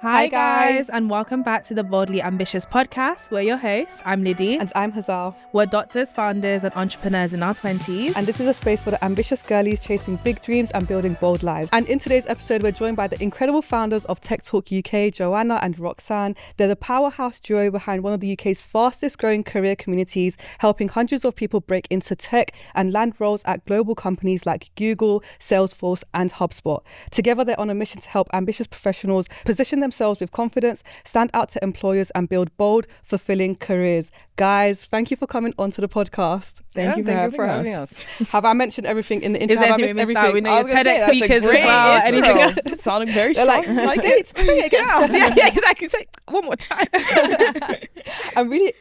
Hi guys, and welcome back to the Boldly Ambitious podcast. We're your hosts. I'm Liddy. And I'm Hazal. We're doctors, founders, and entrepreneurs in our 20s. And this is a space for the ambitious girlies chasing big dreams and building bold lives. And in today's episode, we're joined by the incredible founders of TechTalkUK, Joanna and Roxanne. They're the powerhouse duo behind one of the UK's fastest growing career communities, helping hundreds of people break into tech and land roles at global companies like Google, Salesforce, and HubSpot. Together, they're on a mission to help ambitious professionals position themselves with confidence, stand out to employers, and build bold, fulfilling careers. Guys, thank you for coming onto the podcast. Thank you for having us. Have I mentioned everything in the intro? Have I missed everything? We know your TEDx speakers as well. Anything else? Sounding very strong. Like say it again. Yeah, exactly. Say it one more time. I'm really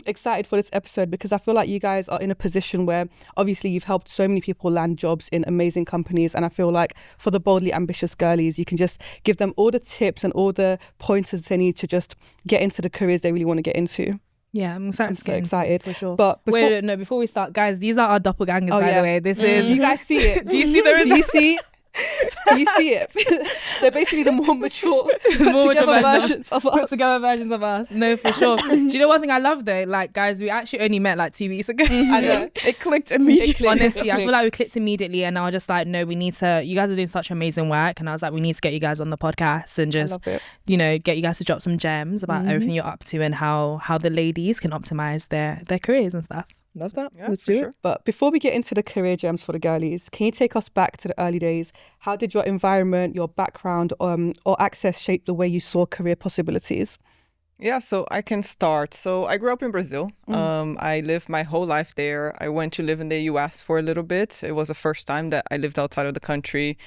excited for this episode because I feel like you guys are in a position where obviously you've helped so many people land jobs in amazing companies, and I feel like for the boldly ambitious girlies, you can just give them all the tips and all the pointers they need to just get into the careers they really want to get into. Yeah, I'm excited. I'm so excited for sure. But before we start, guys, these are our doppelgangers, by the way. This is. Do you guys see it? Do you see the result? Do you see? You see it? They're basically the more mature, put together versions of us. No, for sure. Do you know one thing I love though? Like, guys, we actually only met like 2 weeks ago. I know. It clicked immediately. Honestly, I feel like we clicked immediately, and I was just like, no, we need to. You guys are doing such amazing work, and I was like, we need to get you guys on the podcast and just, get you guys to drop some gems about everything you're up to and how the ladies can optimize their careers and stuff. Love that. Yeah, let's do it. But before we get into the career gems for the girlies, can you take us back to the early days? How did your environment, your background, or access shape the way you saw career possibilities? Yeah, so I can start. So I grew up in Brazil. I lived my whole life there. I went to live in the US for a little bit. It was the first time that I lived outside of the country.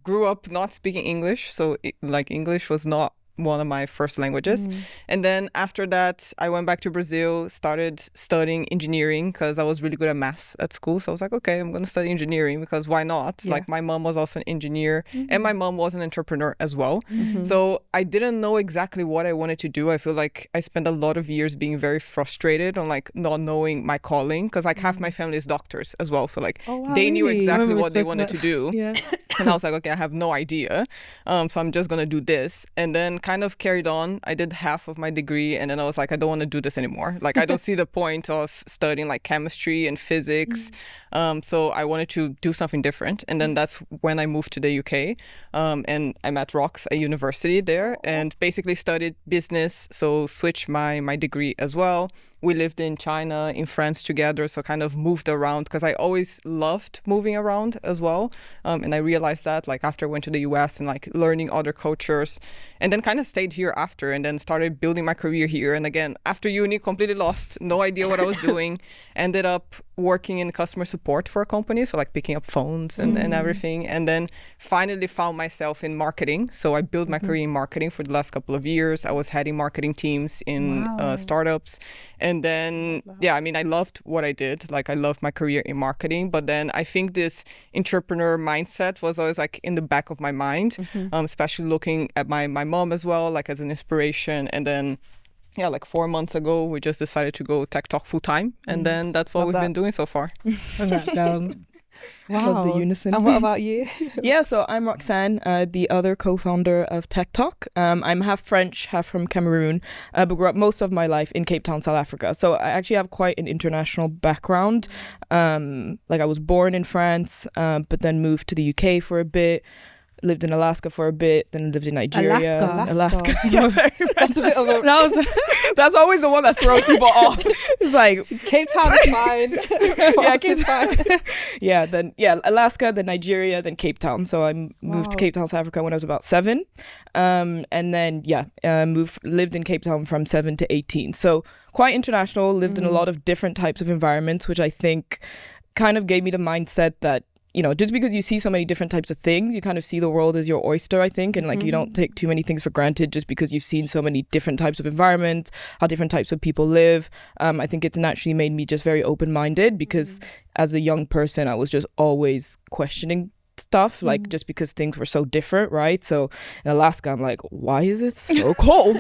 Grew up not speaking English, so English was not one of my first languages. And then after that, I went back to Brazil, started studying engineering because I was really good at maths at school. So I was like, okay, I'm going to study engineering because why not? Yeah. Like my mom was also an engineer and my mom was an entrepreneur as well. So I didn't know exactly what I wanted to do. I feel like I spent a lot of years being very frustrated on like not knowing my calling because like half my family is doctors as well. So like they knew exactly what they wanted to do. Yeah. And I was like, okay, I have no idea. So I'm just going to do this. And then kind of carried on. I did half of my degree and then I was like, I don't want to do this anymore. Like, I don't see the point of studying like chemistry and physics. So I wanted to do something different. And then that's when I moved to the UK. And I met Rox at university there and basically studied business. So switched my degree as well. We lived in China, in France together, so kind of moved around because I always loved moving around as well. And I realized that like after I went to the US and like learning other cultures and then kind of stayed here after and then started building my career here. And again, after uni, completely lost, no idea what I was doing. Ended up working in customer support for a company, so like picking up phones and everything. And then finally found myself in marketing. So I built my career in marketing for the last couple of years. I was heading marketing teams in startups. And then, I loved what I did. Like, I loved my career in marketing. But then I think this entrepreneur mindset was always like in the back of my mind, especially looking at my mom as well, like as an inspiration. And then, like 4 months ago, we just decided to go Tech Talk full time. And then that's what we've been doing so far. Wow. The unison. And what about you? Yeah, so I'm Roxanne, the other co-founder of Tech Talk. I'm half French, half from Cameroon, but grew up most of my life in Cape Town, South Africa. So I actually have quite an international background. Like I was born in France, but then moved to the UK for a bit. Lived in Alaska for a bit, then lived in Nigeria. Alaska. Yeah, that's a bit of a... That's always the one that throws people off. It's like Cape Town is fine. Yeah, Cape Town. Alaska, then Nigeria, then Cape Town. So I moved to Cape Town, South Africa when I was about 7, and then lived in Cape Town from 7 to 18. So quite international. Lived in a lot of different types of environments, which I think kind of gave me the mindset that, you know, just because you see so many different types of things, you kind of see the world as your oyster, I think. And like, you don't take too many things for granted just because you've seen so many different types of environments, how different types of people live. I think it's naturally made me just very open-minded because as a young person, I was just always questioning stuff, like just because things were so different, right? So in Alaska, I'm like, why is it so cold?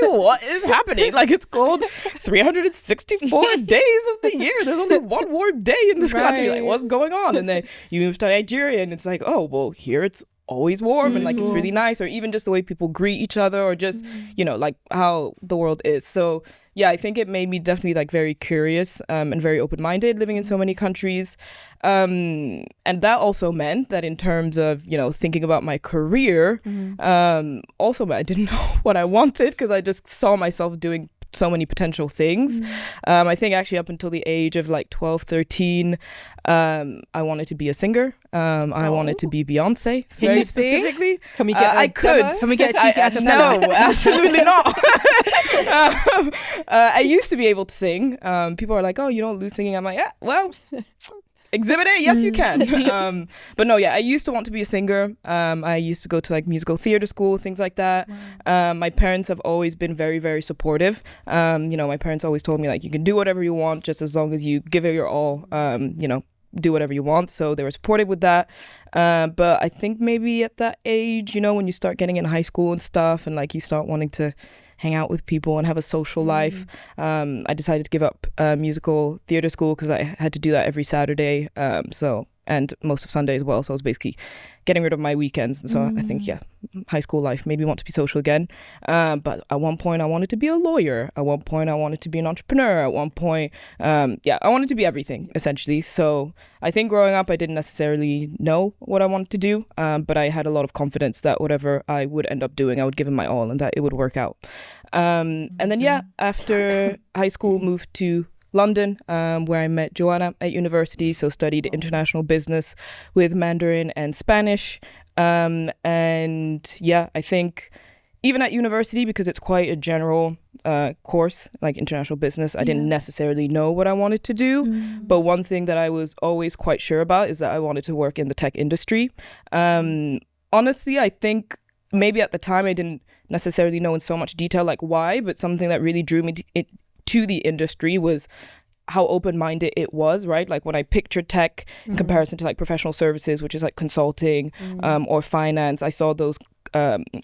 What is happening? Like, it's cold 364 days of the year. There's only one warm day in this country. Like, what's going on? And then you move to Nigeria and it's like, oh, well, here it's always warm and like it's really nice, or even just the way people greet each other, or just you know, like how the world is. So yeah, I think it made me definitely like very curious and very open-minded living in so many countries, and that also meant that in terms of, you know, thinking about my career, also I didn't know what I wanted, because I just saw myself doing so many potential things. I think actually up until the age of like 12, 13, I wanted to be a singer. I wanted to be Beyonce, very specifically. Can we get I could. demo? Can we get cheeky acapella? No, absolutely not. I used to be able to sing. People are like, oh, you don't lose singing. I'm like, yeah, well, exhibit A, yes you can. But no, yeah, I used to want to be a singer. I used to go to like musical theater school, things like that. My parents have always been very, very supportive. You know, my parents always told me like, you can do whatever you want just as long as you give it your all. You know, do whatever you want. So they were supportive with that. But I think maybe at that age, you know, when you start getting in high school and stuff, and like you start wanting to hang out with people and have a social life, I decided to give up musical theater school, because I had to do that every Saturday, and most of Sunday as well. So I was basically getting rid of my weekends. And so I think, yeah, high school life made me want to be social again. But at one point I wanted to be a lawyer. At one point I wanted to be an entrepreneur. At one point, I wanted to be everything, essentially. So I think growing up, I didn't necessarily know what I wanted to do, but I had a lot of confidence that whatever I would end up doing, I would give it my all and that it would work out. And then, yeah, after high school, moved to London, where I met Joanna at university. So studied international business with Mandarin and Spanish. And yeah, I think even at university, because it's quite a general course, like international business, I didn't necessarily know what I wanted to do. But one thing that I was always quite sure about is that I wanted to work in the tech industry. Honestly, I think maybe at the time I didn't necessarily know in so much detail like why, but something that really drew me to the industry was how open-minded it was, right? Like when I pictured tech in comparison to like professional services, which is like consulting or finance, I saw those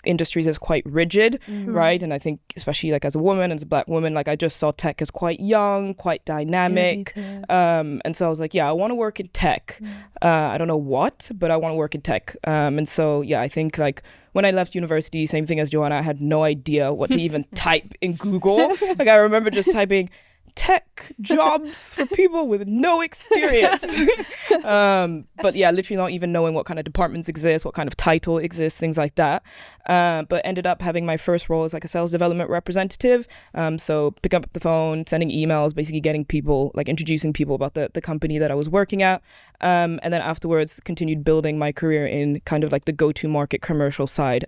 industries as quite rigid, right? And I think especially like as a woman, as a Black woman, like I just saw tech as quite young, quite dynamic. And so I was like, yeah, I want to work in tech. I don't know what, but I want to work in tech. And so, yeah, I think like when I left university, same thing as Joanna, I had no idea what to even type in Google. Like I remember just typing tech jobs for people with no experience. But yeah, literally not even knowing what kind of departments exist, what kind of title exists, things like that. But ended up having my first role as like a sales development representative. So pick up the phone, sending emails, basically getting people, like introducing people about the company that I was working at. And then afterwards continued building my career in kind of like the go-to market commercial side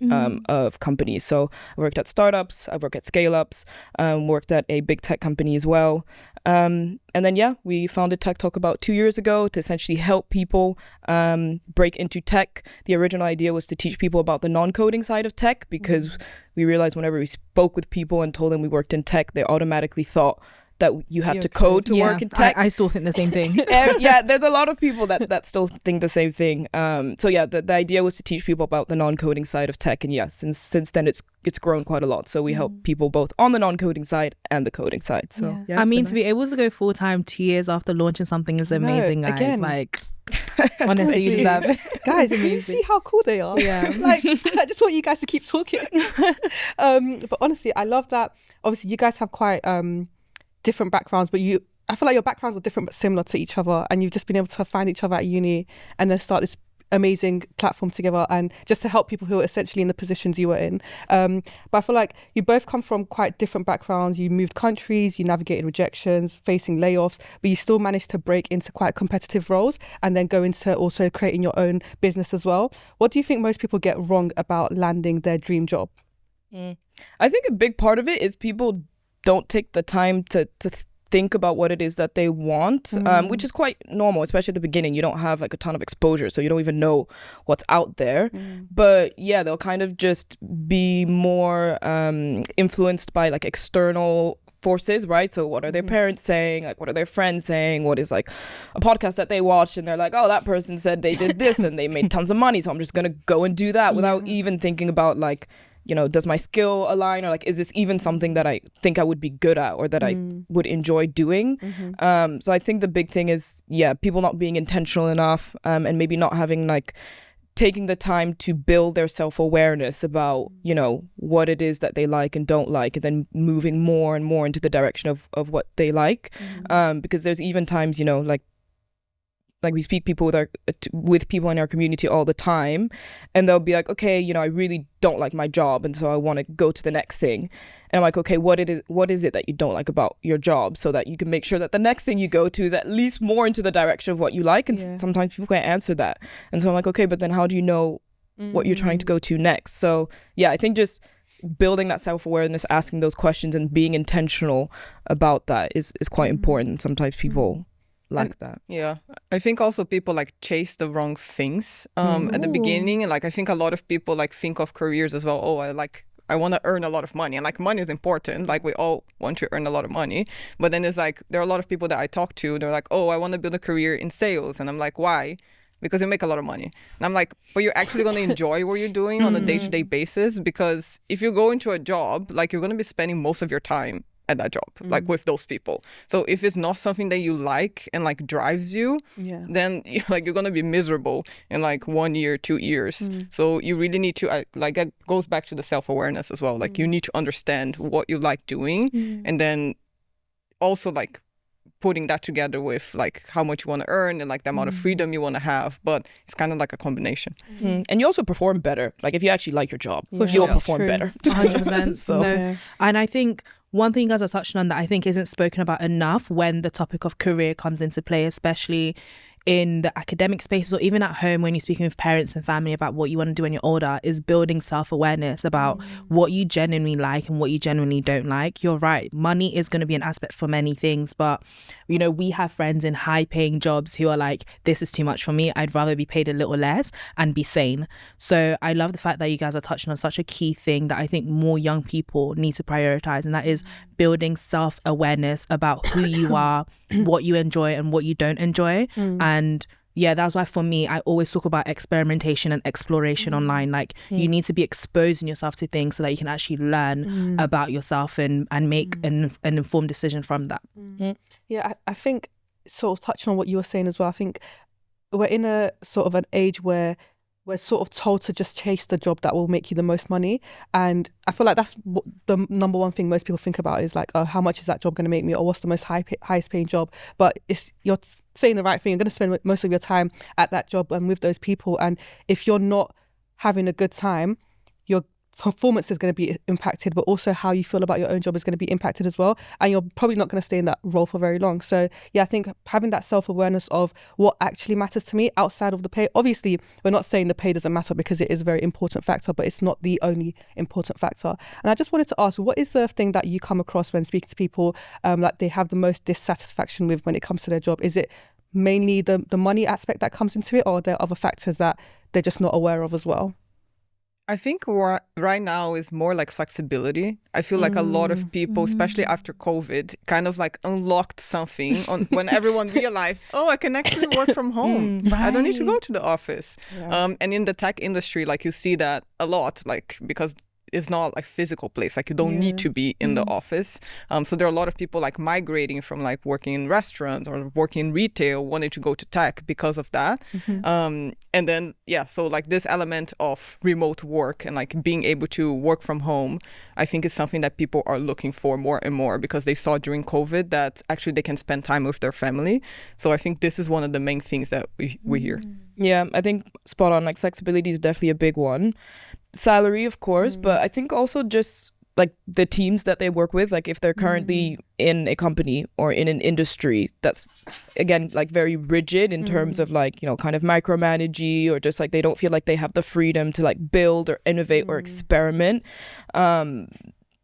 of companies. So I worked at startups, I worked at scale-ups, worked at a big tech company as well. And then, yeah, we founded Tech Talk about 2 years ago to essentially help people break into tech. The original idea was to teach people about the non-coding side of tech, because we realized whenever we spoke with people and told them we worked in tech, they automatically thought that you had to code to work in tech. I still think the same thing. Yeah, there's a lot of people that still think the same thing. So yeah, the idea was to teach people about the non-coding side of tech, and yes, since then it's grown quite a lot. So we help people both on the non-coding side and the coding side. So yeah, I mean, to be able to go full time 2 years after launching something is amazing, guys. Again. Like, honestly, you deserve it. Guys, you see how cool they are. Yeah. Like, I just want you guys to keep talking. But honestly, I love that. Obviously, you guys have quite different backgrounds, but I feel like your backgrounds are different but similar to each other, and you've just been able to find each other at uni and then start this amazing platform together, and just to help people who are essentially in the positions you were in. But I feel like you both come from quite different backgrounds. You moved countries, you navigated rejections, facing layoffs, but you still managed to break into quite competitive roles and then go into also creating your own business as well. What do you think most people get wrong about landing their dream job? I think a big part of it is people don't take the time to think about what it is that they want, which is quite normal, especially at the beginning. You don't have like a ton of exposure, so you don't even know what's out there. But yeah, they'll kind of just be more influenced by like external forces, right? So what are their parents saying? Like, what are their friends saying? What is like a podcast that they watch and they're like, oh, that person said they did this and they made tons of money, so I'm just gonna go and do that without even thinking about like, you know, does my skill align, or like, is this even something that I think I would be good at or that I would enjoy doing? So I think the big thing is, yeah, people not being intentional enough, and maybe not having like taking the time to build their self-awareness about, you know, what it is that they like and don't like, and then moving more and more into the direction of what they like. Because there's even times, you know, like we speak people with people in our community all the time, and they'll be like, okay, you know, I really don't like my job, and so I want to go to the next thing. And I'm like, okay, what is it that you don't like about your job, so that you can make sure that the next thing you go to is at least more into the direction of what you like. And sometimes people can't answer that. And so I'm like, okay, but then how do you know what you're trying to go to next? So yeah, I think just building that self-awareness, asking those questions and being intentional about that is quite important. Sometimes people like that. Yeah, I think also people like chase the wrong things at the beginning. And like I think a lot of people like think of careers as well. Oh, I want to earn a lot of money, and like money is important. Like we all want to earn a lot of money, but then it's like there are a lot of people that I talk to. They're like, oh, I want to build a career in sales, and I'm like, why? Because you make a lot of money. And I'm like, but you're actually going to enjoy what you're doing on a day-to-day basis, because if you go into a job, like you're going to be spending most of your time at that job, like with those people. So if it's not something that you like and like drives you, then you're going to be miserable in like 1 year, 2 years. So you really need to like, that goes back to the self-awareness as well. Like you need to understand what you like doing, and then also like putting that together with like how much you want to earn and like the amount of freedom you want to have. But it's kind of like a combination. And you also perform better. Like if you actually like your job, you'll perform better. 100%. So. No. And I think one thing you guys are touching on that I think isn't spoken about enough when the topic of career comes into play, especially in the academic spaces or even at home when you're speaking with parents and family about what you want to do when you're older, is building self-awareness about what you genuinely like and what you genuinely don't like. You're right, money is going to be an aspect for many things, but you know, we have friends in high paying jobs who are like, this is too much for me, I'd rather be paid a little less and be sane. So I love the fact that you guys are touching on such a key thing that I think more young people need to prioritize, and that is building self-awareness about who you are, what you enjoy and what you don't enjoy. And yeah, that's why for me, I always talk about experimentation and exploration online. Like you need to be exposing yourself to things so that you can actually learn about yourself and make an informed decision from that. Yeah, I think sort of touching on what you were saying as well, I think we're in a sort of an age where we're sort of told to just chase the job that will make you the most money. And I feel like that's what the number one thing most people think about is like, oh, how much is that job going to make me? Or what's the most highest paying job? But you're saying the right thing. You're going to spend most of your time at that job and with those people. And if you're not having a good time, your performance is going to be impacted, but also how you feel about your own job is going to be impacted as well, and you're probably not going to stay in that role for very long. So yeah, I think having that self-awareness of what actually matters to me outside of the pay. Obviously we're not saying the pay doesn't matter, because it is a very important factor, but it's not the only important factor. And I just wanted to ask, what is the thing that you come across when speaking to people that they have the most dissatisfaction with when it comes to their job? Is it mainly the money aspect that comes into it, or are there other factors that they're just not aware of as well? I think right now is more like flexibility. I feel like a lot of people, especially after COVID, kind of like unlocked something on when everyone realized, oh, I can actually work from home. I don't need to go to the office. And in the tech industry, like you see that a lot, like because it's not like physical place, like you don't need to be in the office. So there are a lot of people like migrating from like working in restaurants or working in retail, wanting to go to tech because of that. And then so like this element of remote work and like being able to work from home, I think is something that people are looking for more and more, because they saw during COVID that actually they can spend time with their family. So I think this is one of the main things that we hear. Yeah, I think spot on. Like flexibility is definitely a big one. Salary, of course, but I think also just like the teams that they work with, like if they're currently in a company or in an industry that's, again, like very rigid in terms of like, you know, kind of micromanaging, or just like they don't feel like they have the freedom to like build or innovate or experiment.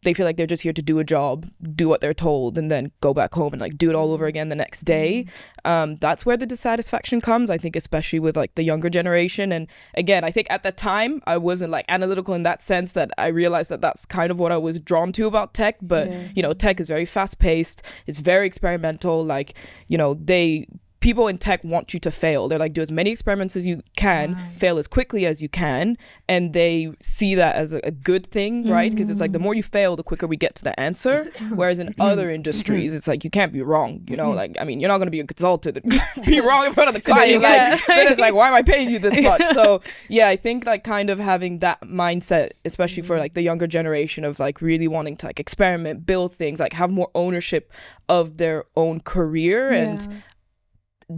They feel like they're just here to do a job, do what they're told, and then go back home and like do it all over again the next day. That's where the dissatisfaction comes, I think, especially with like the younger generation. And again, I think at the time I wasn't like analytical in that sense, that I realized that that's kind of what I was drawn to about tech. But you know, tech is very fast paced, it's very experimental. Like, you know, they people in tech want you to fail. They're like, do as many experiments as you can, fail as quickly as you can, and they see that as a good thing, right? Because it's like the more you fail, the quicker we get to the answer. Whereas in other industries, it's like you can't be wrong, you know. Like, I mean, you're not going to be a consultant and be wrong in front of the client. Like, then it's like, why am I paying you this much? So yeah, I think like kind of having that mindset, especially for like the younger generation, of like really wanting to like experiment, build things, like have more ownership of their own career. And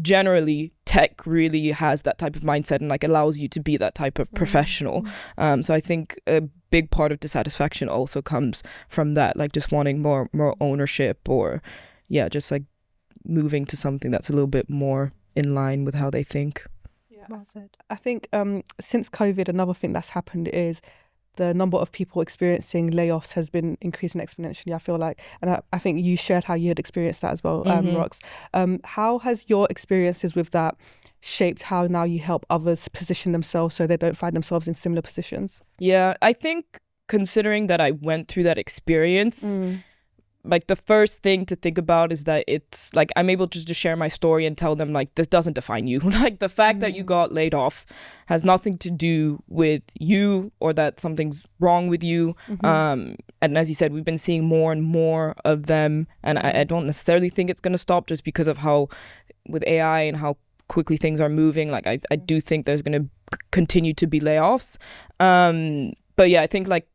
generally tech really has that type of mindset and like allows you to be that type of professional. So I think a big part of dissatisfaction also comes from that, like just wanting more ownership, or just like moving to something that's a little bit more in line with how they think. Well said. I think since COVID, another thing that's happened is the number of people experiencing layoffs has been increasing exponentially, I feel like. And I think you shared how you had experienced that as well, Rox. How has your experiences with that shaped how now you help others position themselves so they don't find themselves in similar positions? Yeah, I think considering that I went through that experience, like the first thing to think about is that it's like I'm able just to share my story and tell them like this doesn't define you. Like the fact that you got laid off has nothing to do with you or that something's wrong with you. And as you said, we've been seeing more and more of them, and I don't necessarily think it's going to stop just because of how with AI and how quickly things are moving. Like I do think there's going to continue to be layoffs. But yeah, I think like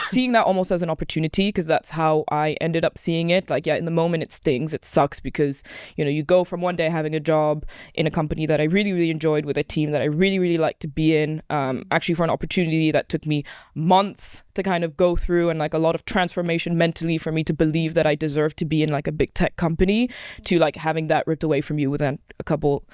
seeing that almost as an opportunity, because that's how I ended up seeing it. Like, in the moment it stings, it sucks, because, you know, you go from one day having a job in a company that I really, really enjoyed with a team that I really, really liked to be in, actually for an opportunity that took me months to kind of go through, and like a lot of transformation mentally for me to believe that I deserved to be in like a big tech company, to like having that ripped away from you within a couple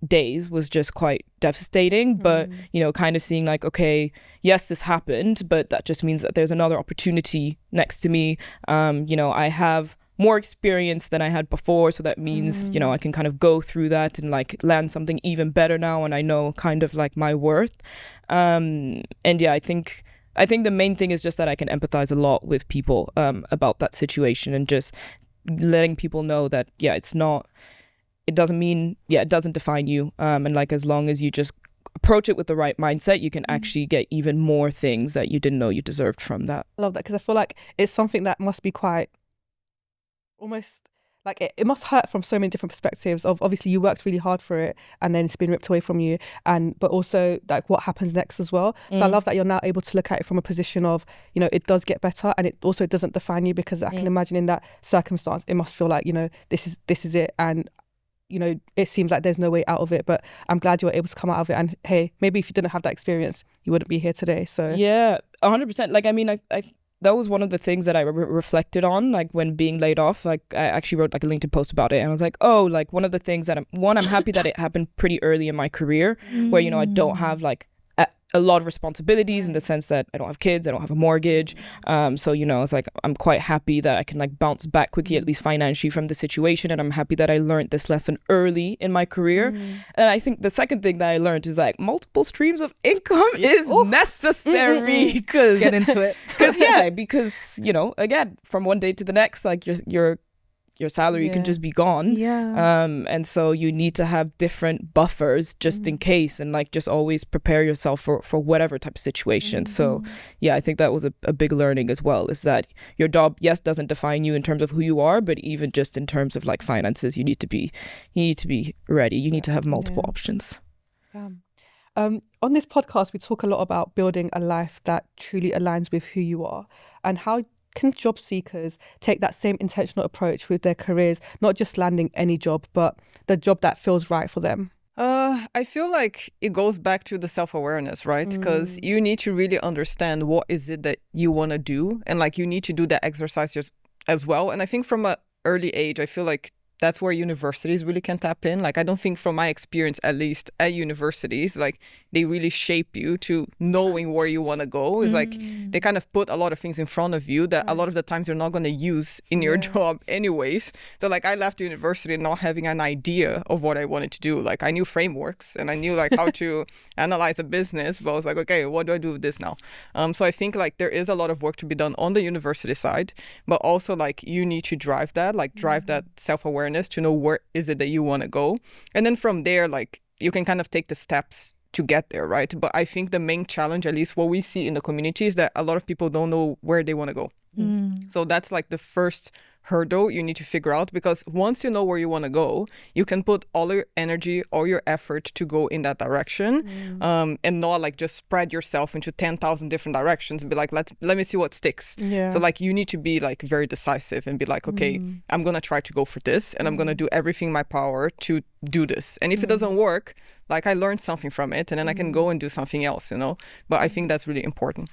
days was just quite devastating. But you know, kind of seeing like, okay, yes, this happened, but that just means that there's another opportunity next to me. You know, I have more experience than I had before, so that means you know, I can kind of go through that and like land something even better now, and I know kind of like my worth. And yeah, I think the main thing is just that I can empathize a lot with people about that situation, and just letting people know that it doesn't define you. And like, as long as you just approach it with the right mindset, you can actually get even more things that you didn't know you deserved from that. I love that, because I feel like it's something that must be quite almost like it must hurt from so many different perspectives. Of obviously you worked really hard for it and then it's been ripped away from you, but also like what happens next as well. So I love that you're now able to look at it from a position of, you know, it does get better, and it also doesn't define you, because I can imagine in that circumstance it must feel like, you know, this is it, and you know, it seems like there's no way out of it. But I'm glad you were able to come out of it, and hey, maybe if you didn't have that experience you wouldn't be here today. So yeah, 100%. Like, I mean, I that was one of the things that I reflected on, like when being laid off. Like, I actually wrote like a LinkedIn post about it, and I was like, oh, like one of the things that I'm happy that it happened pretty early in my career, where, you know, I don't have like a lot of responsibilities, in the sense that I don't have kids, I don't have a mortgage, so, you know, it's like I'm quite happy that I can like bounce back quickly, at least financially, from the situation. And I'm happy that I learned this lesson early in my career. And I think the second thing that I learned is like multiple streams of income is necessary, because get into it, because you know, again, from one day to the next, like your salary can just be gone. And so you need to have different buffers just in case, and like just always prepare yourself for whatever type of situation. So yeah, I think that was a big learning as well, is that your job, yes, doesn't define you in terms of who you are, but even just in terms of like finances, you need to be ready. You need to have multiple options. On this podcast we talk a lot about building a life that truly aligns with who you are, and how can job seekers take that same intentional approach with their careers, not just landing any job, but the job that feels right for them? I feel like it goes back to the self-awareness, right? Because you need to really understand what is it that you want to do, and like you need to do that exercise as well. And I think from an early age, I feel like that's where universities really can tap in. Like, I don't think, from my experience, at least at universities, like they really shape you to knowing where you want to go. It's like they kind of put a lot of things in front of you that a lot of the times you're not going to use in your job anyways. So like, I left university not having an idea of what I wanted to do. Like, I knew frameworks and I knew like how to analyze a business, but I was like, okay, what do I do with this now? So I think like there is a lot of work to be done on the university side, but also like you need to drive that self-awareness awareness to know where is it that you want to go. And then from there, like, you can kind of take the steps to get there, right? But I think the main challenge, at least what we see in the community, is that a lot of people don't know where they want to go. So that's like the first hurdle you need to figure out, because once you know where you want to go, you can put all your energy, all your effort to go in that direction, and not like just spread yourself into 10,000 different directions and be like, let me see what sticks. So like you need to be like very decisive and be like, okay, I'm gonna try to go for this, and I'm gonna do everything in my power to do this. And if it doesn't work, like I learned something from it, and then I can go and do something else, you know. But I think that's really important.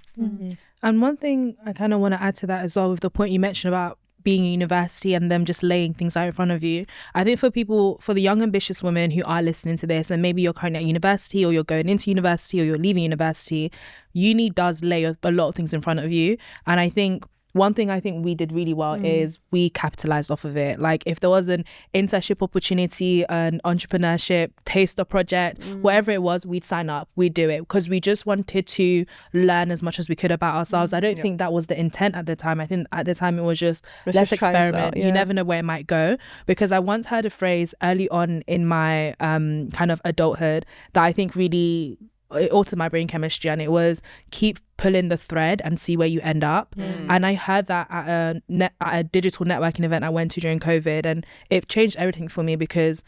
And one thing I kind of want to add to that as well, with the point you mentioned about being a university and them just laying things out in front of you. I think for the young ambitious women who are listening to this, and maybe you're currently at university, or you're going into university, or you're leaving university, uni does lay a lot of things in front of you. And I think one thing I think we did really well is we capitalized off of it. Like if there was an internship opportunity, an entrepreneurship, taster project, whatever it was, we'd sign up, we'd do it, because we just wanted to learn as much as we could about ourselves. I don't think that was the intent at the time. I think at the time it was just, let's experiment. You never know where it might go. Because I once heard a phrase early on in my kind of adulthood that I think really it altered my brain chemistry, and it was keep pulling the thread and see where you end up. And I heard that at a digital networking event I went to during COVID, and it changed everything for me, because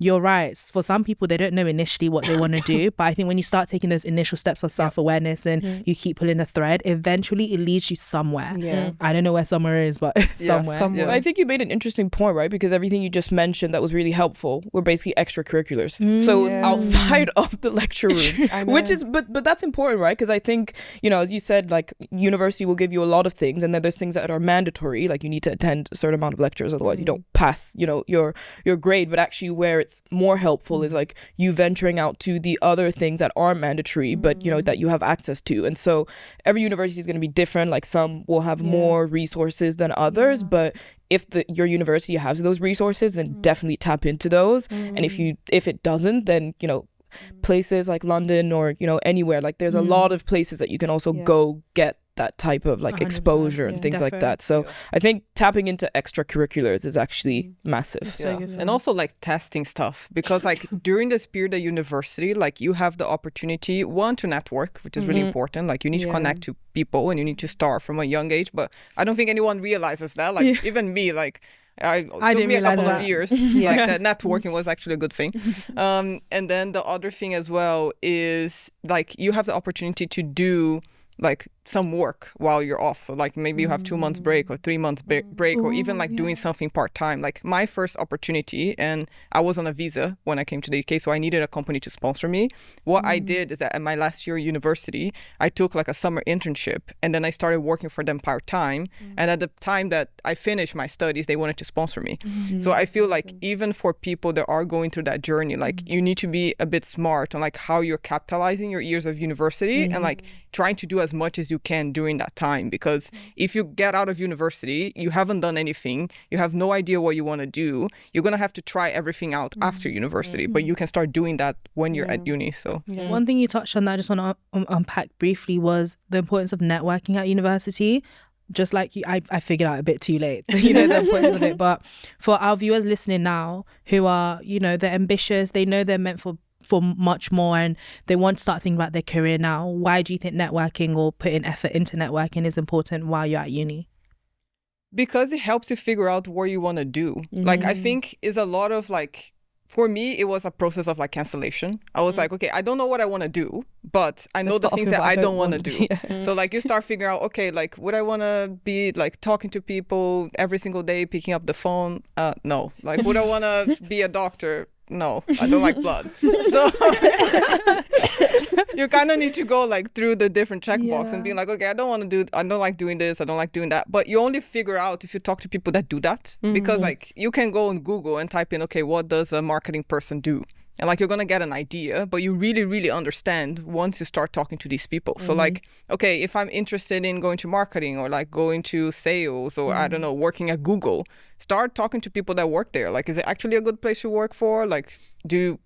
you're right, for some people they don't know initially what they want to do, but I think when you start taking those initial steps of self-awareness and you keep pulling the thread, eventually it leads you somewhere. I don't know where somewhere is, but somewhere. I think you made an interesting point, right? Because everything you just mentioned that was really helpful were basically extracurriculars. So it was outside of the lecture room, which is but that's important, right? Because I think, you know, as you said, like university will give you a lot of things, and then there's things that are mandatory, like you need to attend a certain amount of lectures, otherwise you don't pass, you know, your grade. But actually where it's more helpful is like you venturing out to the other things that aren't mandatory, but you know, that you have access to. And so every university is going to be different. Like some will have more resources than others, but if your university has those resources, then definitely tap into those. And if it doesn't, then, you know, places like London or, you know, anywhere, like there's a lot of places that you can also go get that type of like exposure and things like that. So I think tapping into extracurriculars is actually massive. And also like testing stuff, because like during this period at university, like you have the opportunity, one, to network, which is really important. Like you need to connect to people, and you need to start from a young age. But I don't think anyone realizes that. Like even me, like I took me a couple of years. Like that networking was actually a good thing. And then the other thing as well is like you have the opportunity to do like some work while you're off. So like maybe you have 2 months break or 3 months break, or even like doing something part-time. Like my first opportunity, and I was on a visa when I came to the UK, so I needed a company to sponsor me. What I did is that at my last year university, I took like a summer internship, and then I started working for them part-time. And at the time that I finished my studies, they wanted to sponsor me. So I feel like even for people that are going through that journey, like you need to be a bit smart on like how you're capitalizing your years of university, and like trying to do as much as you can during that time. Because if you get out of university, you haven't done anything, you have no idea what you want to do, you're going to have to try everything out after university. But you can start doing that when you're at uni. So one thing you touched on that I just want to unpack briefly was the importance of networking at university. Just like you, I figured out a bit too late, you know, the importance of it. But for our viewers listening now who are, you know, they're ambitious, they know they're meant for much more, and they want to start thinking about their career now, why do you think networking or putting effort into networking is important while you're at uni? Because it helps you figure out what you want to do. Like I think is a lot of like, for me, it was a process of like cancellation. I was like, okay, I don't know what I want to do, but I know the things that I don't want to do. So like you start figuring out, okay, like would I want to be like talking to people every single day, picking up the phone? No. Like would I want to be a doctor? No, I don't like blood. So you kind of need to go like through the different checkbox and being like, okay, I don't like doing this, I don't like doing that. But you only figure out if you talk to people that do that, because like you can go on Google and type in, okay, what does a marketing person do? And like you're going to get an idea, but you really, really understand once you start talking to these people. So like, okay, if I'm interested in going to marketing or like going to sales or I don't know, working at Google, start talking to people that work there. Like, is it actually a good place to work for? Like,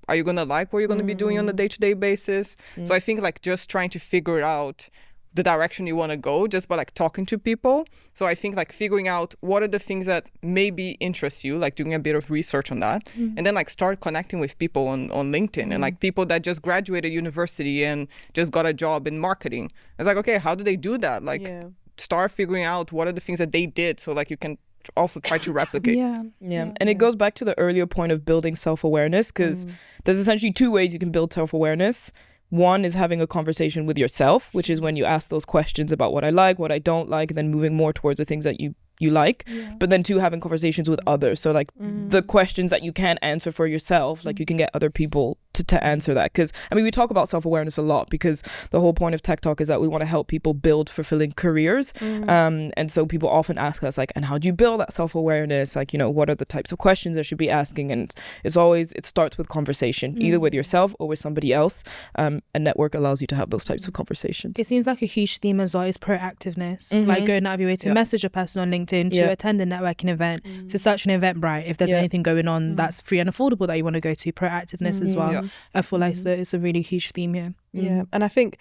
are you going to like what you're going to be doing on a day-to-day basis? So I think like just trying to figure out the direction you want to go just by like talking to people. So I think like figuring out what are the things that maybe interest you, like doing a bit of research on that, and then like start connecting with people on LinkedIn and like people that just graduated university and just got a job in marketing. It's like, okay, how do they do that? Like start figuring out what are the things that they did, so like you can also try to replicate. And it goes back to the earlier point of building self-awareness, because there's essentially two ways you can build self-awareness. One is having a conversation with yourself, which is when you ask those questions about what I like, what I don't like, and then moving more towards the things that you like. But then two, having conversations with others. So like the questions that you can't answer for yourself, like you can get other people to answer that. Because I mean, we talk about self-awareness a lot because the whole point of Tech Talk is that we want to help people build fulfilling careers. And so people often ask us like, and how do you build that self-awareness? Like, you know, what are the types of questions I should be asking? And it starts with conversation, either with yourself or with somebody else. A network allows you to have those types of conversations. It seems like a huge theme as well is proactiveness, like going out of your way to message a person on LinkedIn, to attend a networking event, to search an Eventbrite if there's anything going on that's free and affordable that you want to go to. Proactiveness as well. I feel like it's a really huge theme here. And I think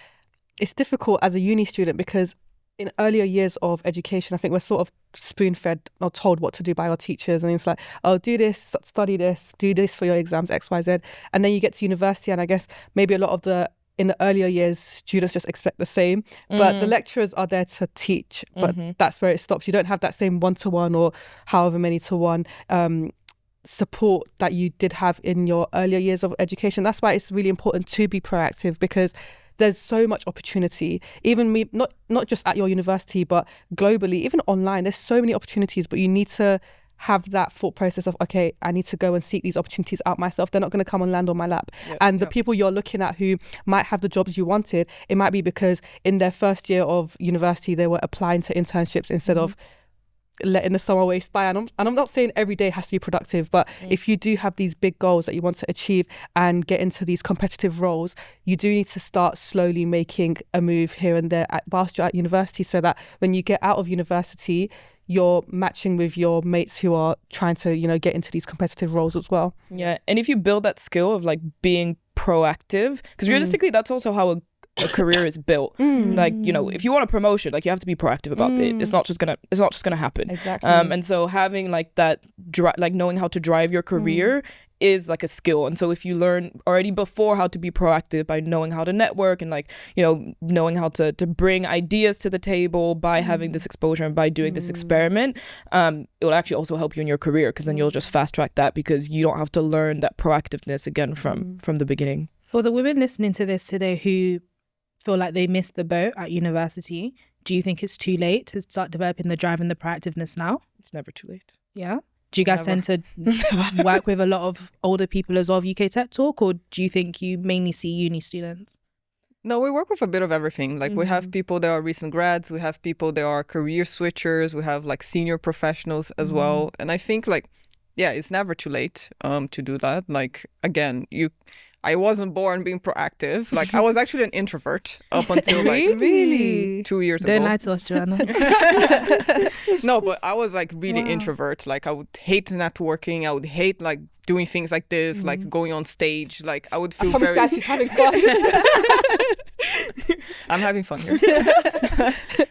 it's difficult as a uni student because in earlier years of education, I think we're sort of spoon-fed or told what to do by our teachers, and it's like, oh, do this, study this, do this for your exams, X, Y, Z. And then you get to university, and I guess maybe a lot of in the earlier years, students just expect the same, but the lecturers are there to teach, but that's where it stops. You don't have that same one-to-one or however many to one support that you did have in your earlier years of education. That's why it's really important to be proactive, because there's so much opportunity, even not just at your university, but globally, even online, there's so many opportunities, but you need to have that thought process of, okay, I need to go and seek these opportunities out myself. They're not going to come and land on my lap. And the people you're looking at who might have the jobs you wanted, it might be because in their first year of university, they were applying to internships instead of letting the summer waste by. And I'm not saying every day has to be productive, but if you do have these big goals that you want to achieve and get into these competitive roles, you do need to start slowly making a move here and there whilst you're at university, so that when you get out of university, you're matching with your mates who are trying to, you know, get into these competitive roles as well. Yeah, and if you build that skill of like being proactive, because realistically that's also how a career is built. Like, you know, if you want a promotion, like you have to be proactive about it. It's not just gonna happen. Exactly. And so having like that like knowing how to drive your career is like a skill. And so if you learn already before how to be proactive by knowing how to network and like, you know, knowing how to bring ideas to the table by having this exposure and by doing this experiment, it will actually also help you in your career, because then you'll just fast track that, because you don't have to learn that proactiveness again from the beginning. For the women listening to this today who feel like they missed the boat at university, do you think it's too late to start developing the drive and the proactiveness now? It's never too late. Yeah. Do you guys tend to work with a lot of older people as well of UK Tech Talk, or do you think you mainly see uni students? No, we work with a bit of everything. Like we have people that are recent grads, we have people that are career switchers, we have like senior professionals as well. And I think like, yeah, it's never too late to do that. Like, again, I wasn't born being proactive. Like, I was actually an introvert up until like really 2 years Don't ago. lie to us, Joanna. No, but I was like really introvert. Like, I would hate networking. I would hate like doing things like this, like going on stage. Like, I would feel very. Guys, she's having fun. I'm having fun here.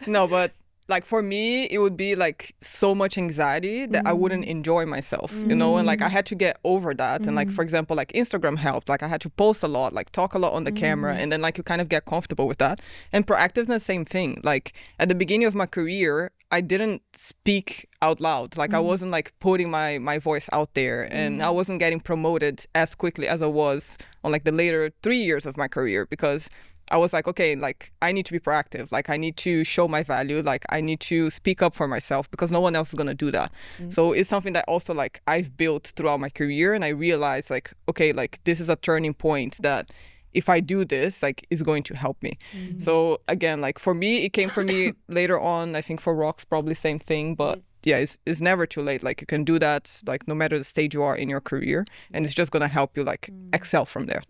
No, but like for me, it would be like so much anxiety that I wouldn't enjoy myself, you know, and like I had to get over that. And like, for example, like Instagram helped, like I had to post a lot, like talk a lot on the camera, and then like you kind of get comfortable with that. And proactiveness, same thing. Like at the beginning of my career, I didn't speak out loud. Like I wasn't like putting my voice out there, and I wasn't getting promoted as quickly as I was on like the later 3 years of my career, because I was like, okay, like I need to be proactive. Like I need to show my value. Like I need to speak up for myself, because no one else is going to do that. So it's something that also like I've built throughout my career. And I realized like, okay, like this is a turning point that if I do this, like is going to help me. So again, like for me, it came for me later on. I think for Rox, probably same thing, but yeah, it's never too late. Like you can do that, like no matter the stage you are in your career, and it's just going to help you like excel from there.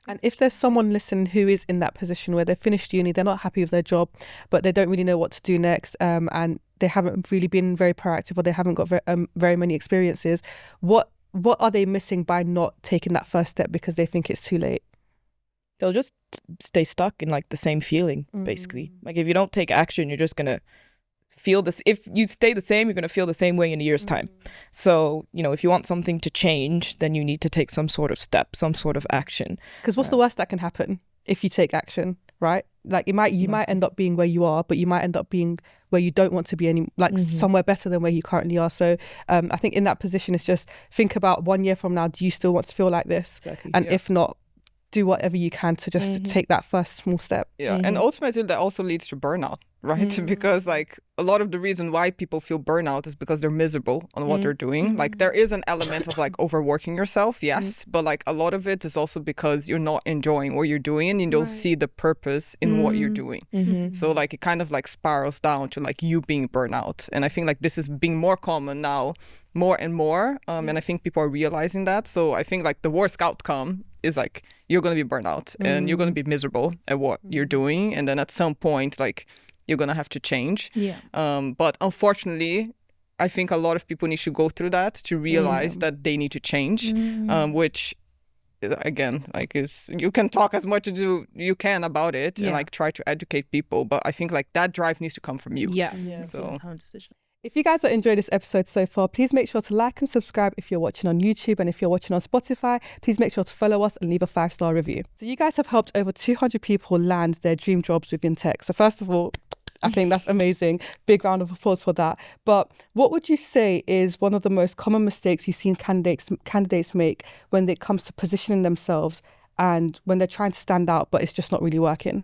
And if there's someone listening who is in that position where they've finished uni, they're not happy with their job, but they don't really know what to do next, and they haven't really been very proactive, or they haven't got very many experiences, what are they missing by not taking that first step because they think it's too late? they'll just stay stuck in like the same feeling, basically. Like if you don't take action, you're just gonna feel this. If you stay the same, you're gonna feel the same way in a year's time. So, you know, if you want something to change, then you need to take some sort of step, some sort of action. Because what's the worst that can happen if you take action, right? Like you might end up being where you are, but you might end up being where you don't want to be somewhere better than where you currently are. So I think in that position, it's just think about 1 year from now, do you still want to feel like this? Exactly. And if not, do whatever you can to just take that first small step. Yeah, and ultimately that also leads to burnout, right? Because like a lot of the reason why people feel burnout is because they're miserable on what they're doing. Like there is an element of like overworking yourself, yes, but like a lot of it is also because you're not enjoying what you're doing and you don't see the purpose in what you're doing. So like it kind of like spirals down to like you being burnout. And I think like this is being more common now, more and more. And I think people are realizing that. So I think like the worst outcome is like you're going to be burnt out and you're going to be miserable at what you're doing. And then at some point, like you're going to have to change. But unfortunately, I think a lot of people need to go through that to realize that they need to change, which again, like it's, you can talk as much as you can about it and like try to educate people. But I think like that drive needs to come from you. So if you guys are enjoying this episode so far, please make sure to like and subscribe if you're watching on YouTube, and if you're watching on Spotify, please make sure to follow us and leave a 5-star review. So you guys have helped over 200 people land their dream jobs within tech. So first of all, I think that's amazing. Big round of applause for that. But what would you say is one of the most common mistakes you've seen candidates make when it comes to positioning themselves and when they're trying to stand out, but it's just not really working?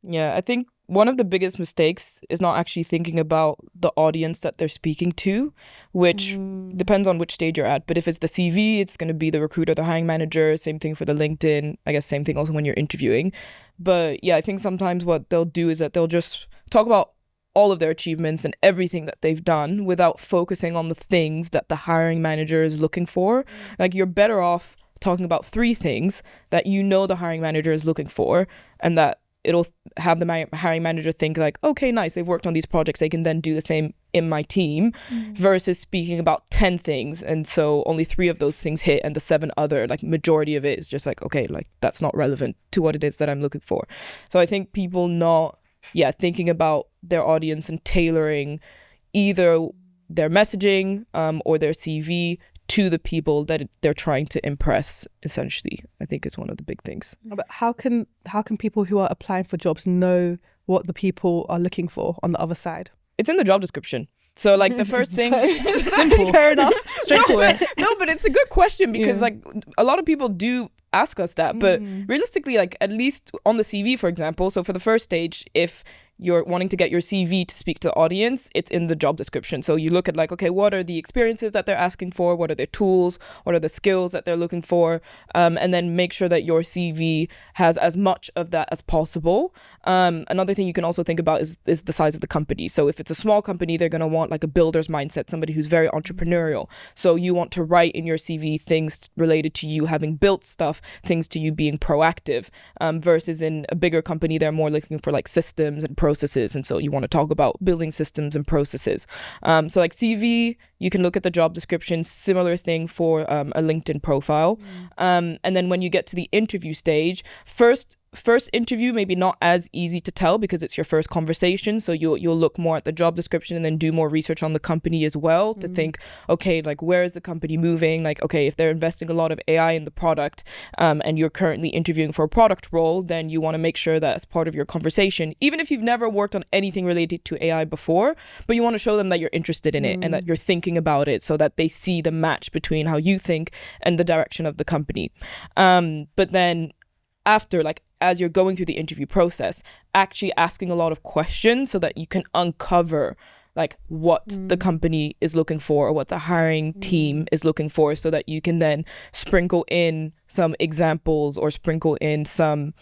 Yeah, I think one of the biggest mistakes is not actually thinking about the audience that they're speaking to, which depends on which stage you're at. But if it's the CV, it's going to be the recruiter, the hiring manager. Same thing for the LinkedIn. I guess same thing also when you're interviewing. But yeah, I think sometimes what they'll do is that they'll just talk about all of their achievements and everything that they've done without focusing on the things that the hiring manager is looking for. Like you're better off talking about 3 things that you know the hiring manager is looking for, and that it'll have the hiring manager think like, okay, nice, they've worked on these projects, they can then do the same in my team, versus speaking about 10 things. And so only 3 of those things hit and the 7 other, like majority of it is just like, okay, like that's not relevant to what it is that I'm looking for. So I think people not, thinking about their audience and tailoring either their messaging or their CV to the people that they're trying to impress, essentially, I think is one of the big things. But how can people who are applying for jobs know what the people are looking for on the other side? It's in the job description. So like the first thing simple. Fair enough. Straightforward. No, but it's a good question because like a lot of people do ask us that, but realistically, like at least on the CV, for example, so for the first stage, if you're wanting to get your CV to speak to the audience, it's in the job description. So you look at like, okay, what are the experiences that they're asking for? What are their tools? What are the skills that they're looking for? And then make sure that your CV has as much of that as possible. Another thing you can also think about is the size of the company. So if it's a small company, they're going to want like a builder's mindset, somebody who's very entrepreneurial. So you want to write in your CV things related to you having built stuff, things to you being proactive, versus in a bigger company, they're more looking for like systems and processes, and so you want to talk about building systems and processes. So like CV, you can look at the job description. Similar thing for a LinkedIn profile. And then when you get to the interview stage, first interview maybe not as easy to tell because it's your first conversation, so you'll look more at the job description and then do more research on the company as well to think, okay, like where is the company moving? Like, okay, if they're investing a lot of AI in the product, and you're currently interviewing for a product role, then you want to make sure that as part of your conversation, even if you've never worked on anything related to AI before, but you want to show them that you're interested in it and that you're thinking about it, so that they see the match between how you think and the direction of the company. But then after, like, as you're going through the interview process, actually asking a lot of questions so that you can uncover like what the company is looking for or what the hiring team is looking for, so that you can then sprinkle in some examples or sprinkle in some,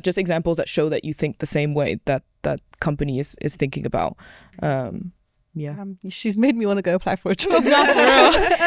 just examples that show that you think the same way that that company is thinking about. Yeah. She's made me want to go apply for a job.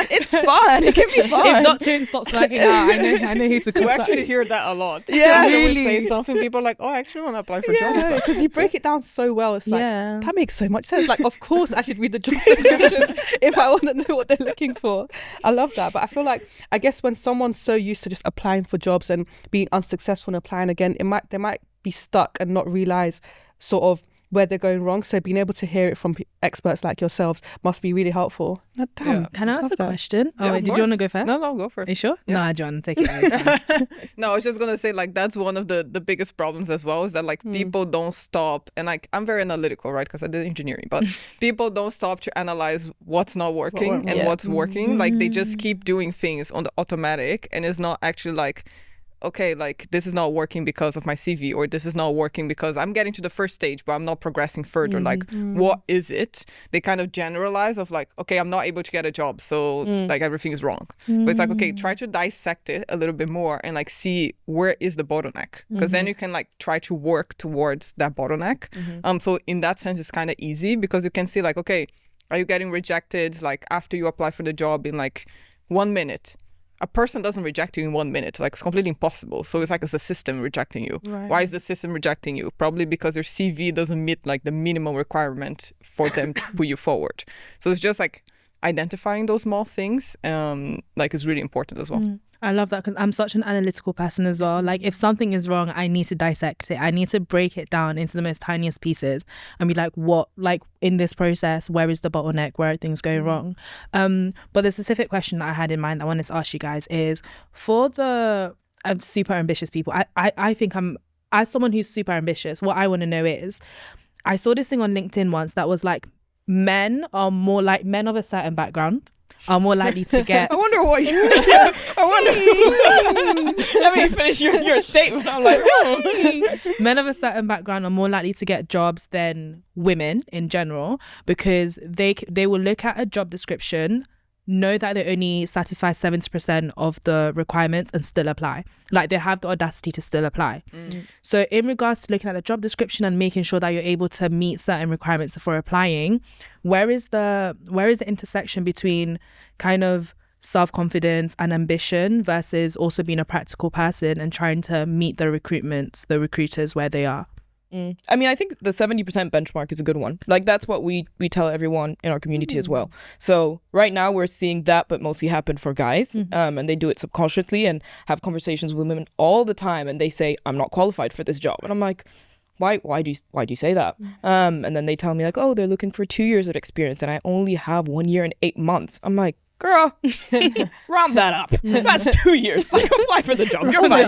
It's fun. It can be fun. If doctoring stops working out, I know who to We contact. actually hear that a lot. Yeah, After really. we say something, people are like, oh, I actually want to apply for jobs. Because you break it down so well. It's like, Yeah. that makes so much sense. Like, of course I should read the job description if I want to know what they're looking for. I love that. But I feel like, I guess when someone's so used to just applying for jobs and being unsuccessful and applying again, they might be stuck and not realize sort of where they're going wrong. So being able to hear it from experts like yourselves must be really helpful. Damn. Yeah. Can I ask a that. question? Yeah, Wait, of did you want to course. go first? No, go for Are it. you sure? Yeah. No, John, take it. No, I was just gonna say like that's one of the biggest problems as well, is that like people don't stop, and like I'm very analytical, right? Because I did engineering, but people don't stop to analyze what's not working and what's working. Like they just keep doing things on the automatic, and it's not actually like, okay, like this is not working because of my CV, or this is not working because I'm getting to the first stage but I'm not progressing further. Like, what is it? They kind of generalize of like, okay, I'm not able to get a job, so like everything is wrong. But it's like, okay, try to dissect it a little bit more and like see where is the bottleneck, because then you can like try to work towards that bottleneck. So in that sense, it's kind of easy because you can see like, okay, are you getting rejected like after you apply for the job in like 1 minute? A person doesn't reject you in 1 minute. Like, it's completely impossible. So it's like it's a system rejecting you. Right. Why is the system rejecting you? Probably because your CV doesn't meet like the minimum requirement for them to put you forward. So it's just like identifying those small things like is really important as well. I love that because I'm such an analytical person as well. Like if something is wrong, I need to dissect it. I need to break it down into the most tiniest pieces and be like, what, like in this process, where is the bottleneck? Where are things going wrong? But the specific question that I had in mind that I wanted to ask you guys is for the super ambitious people. I think as someone who's super ambitious, what I want to know is, I saw this thing on LinkedIn once that was like, men of a certain background are more likely to get. I wonder what you. I wonder. Let me finish your statement. I'm like, men of a certain background are more likely to get jobs than women in general, because they will look at a job description, know that they only satisfy 70% of the requirements and still apply. Like they have the audacity to still apply. So in regards to looking at the job description and making sure that you're able to meet certain requirements before applying, where is the intersection between kind of self-confidence and ambition versus also being a practical person and trying to meet the recruiters where they are? I mean, I think the 70% benchmark is a good one. Like that's what we tell everyone in our community as well. So right now we're seeing that, but mostly happen for guys, and they do it subconsciously and have conversations with women all the time, and they say, I'm not qualified for this job, and I'm like, why do you say that? And then they tell me like, oh, they're looking for 2 years of experience and I only have 1 year and 8 months. I'm like, girl, round that up. That's 2 years. Like, apply for the job. You're fine.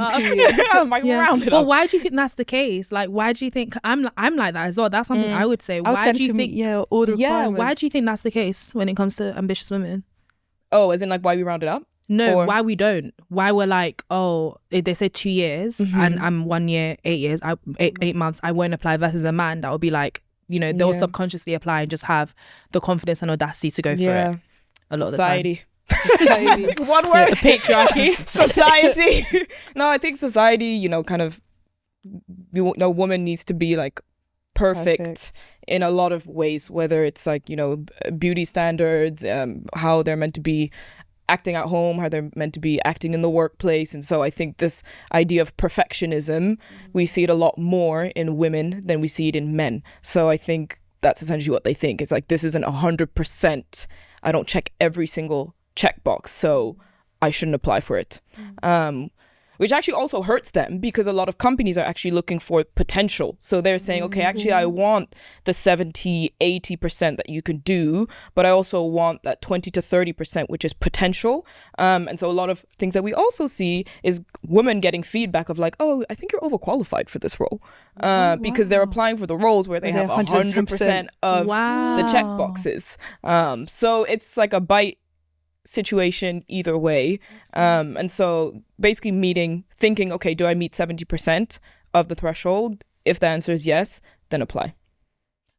I'm like, round it Well, up. why do you think that's the case? Like, why do you think I'm like that as well? That's something I would say. Why do you think? All the requirements. Why do you think that's the case when it comes to ambitious women? Oh, as in like why we round it up? No, Or- why we don't? Why we're like, oh, if they say 2 years and I'm 1 year, 8 years, 8 months, I won't apply, versus a man that would be like, you know, they'll subconsciously apply and just have the confidence and audacity to go for it. A lot Society. of the time. One word. Patriarchy. Society. No, I think society, you know, kind of, you know, woman needs to be like perfect in a lot of ways, whether it's like, you know, beauty standards, how they're meant to be acting at home, how they're meant to be acting in the workplace. And so I think this idea of perfectionism, we see it a lot more in women than we see it in men. So I think that's essentially what they think. It's like, this isn't 100%. I don't check every single checkbox, so I shouldn't apply for it. Which actually also hurts them, because a lot of companies are actually looking for potential. So they're saying, okay, actually I want the 70, 80% that you can do, but I also want that 20 to 30%, which is potential. And so a lot of things that we also see is women getting feedback of like, oh, I think you're overqualified for this role. Because they're applying for the roles where they have 100% of the checkboxes. So it's like a bite situation either way. And so basically thinking, okay, do I meet 70% of the threshold? If the answer is yes, then apply.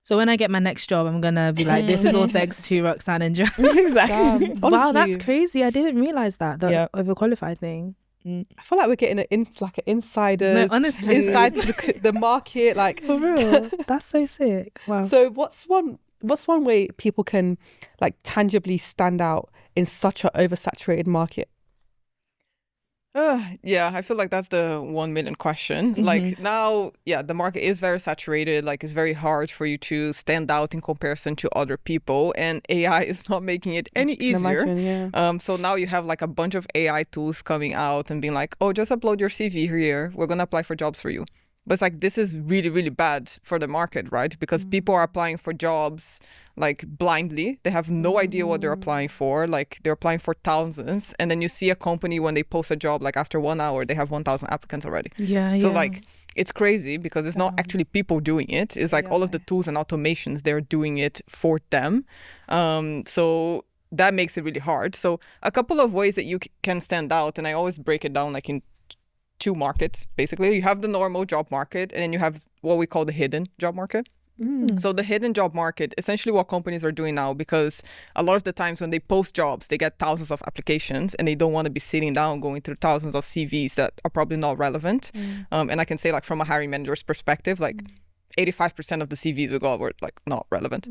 So when I get my next job, I'm gonna be like, this is all thanks to Roxanne and Joe. Exactly. Wow, that's crazy. I didn't realize that overqualified thing. I feel like we're getting an insider. No, honestly. Inside to the market, like for real. That's so sick. Wow. So what's one what's one way people can like tangibly stand out in such an oversaturated market? Yeah, I feel like that's the 1 million question. Like now, yeah, the market is very saturated. Like it's very hard for you to stand out in comparison to other people, and AI is not making it any easier. Imagine, yeah. So now you have like a bunch of AI tools coming out and being like, oh, just upload your CV here. We're gonna apply for jobs for you. But it's like, this is really, really bad for the market, right? Because people are applying for jobs like blindly. They have no idea what they're applying for. Like they're applying for thousands. And then you see a company when they post a job, like after 1 hour, they have 1,000 applicants already. So like, it's crazy because it's not actually people doing it. It's like all of the tools and automations, they're doing it for them. So that makes it really hard. So a couple of ways that you can stand out, and I always break it down like in 2 markets, basically. You have the normal job market, and then you have what we call the hidden job market. So the hidden job market, essentially what companies are doing now, because a lot of the times when they post jobs, they get thousands of applications and they don't want to be sitting down going through thousands of CVs that are probably not relevant. And I can say like from a hiring manager's perspective, like 85% of the CVs we got were like not relevant.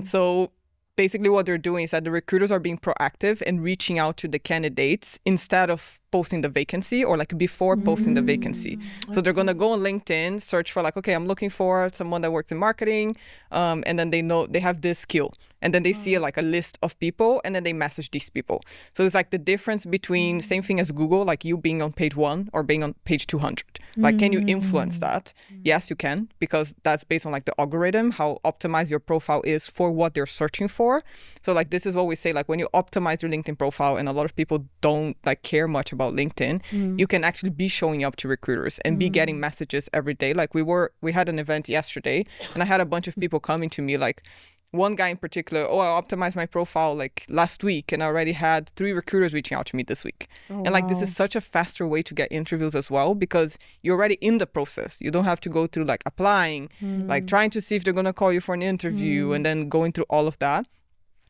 So basically what they're doing is that the recruiters are being proactive and reaching out to the candidates instead of posting the vacancy or like before posting the vacancy. So they're going to go on LinkedIn, search for like, okay, I'm looking for someone that works in marketing. And then they know they have this skill. And then they see like a list of people and then they message these people. So it's like the difference between same thing as Google, like you being on page 1 or being on page 200. Like, can you influence that? Yes, you can, because that's based on like the algorithm, how optimized your profile is for what they're searching for. So like, this is what we say, like when you optimize your LinkedIn profile, and a lot of people don't like care much about LinkedIn, you can actually be showing up to recruiters and be getting messages every day. Like we had an event yesterday and I had a bunch of people coming to me, like one guy in particular, I optimized my profile like last week and I already had 3 recruiters reaching out to me this week. And like, this is such a faster way to get interviews as well, because you're already in the process. You don't have to go through like applying, like trying to see if they're going to call you for an interview and then going through all of that.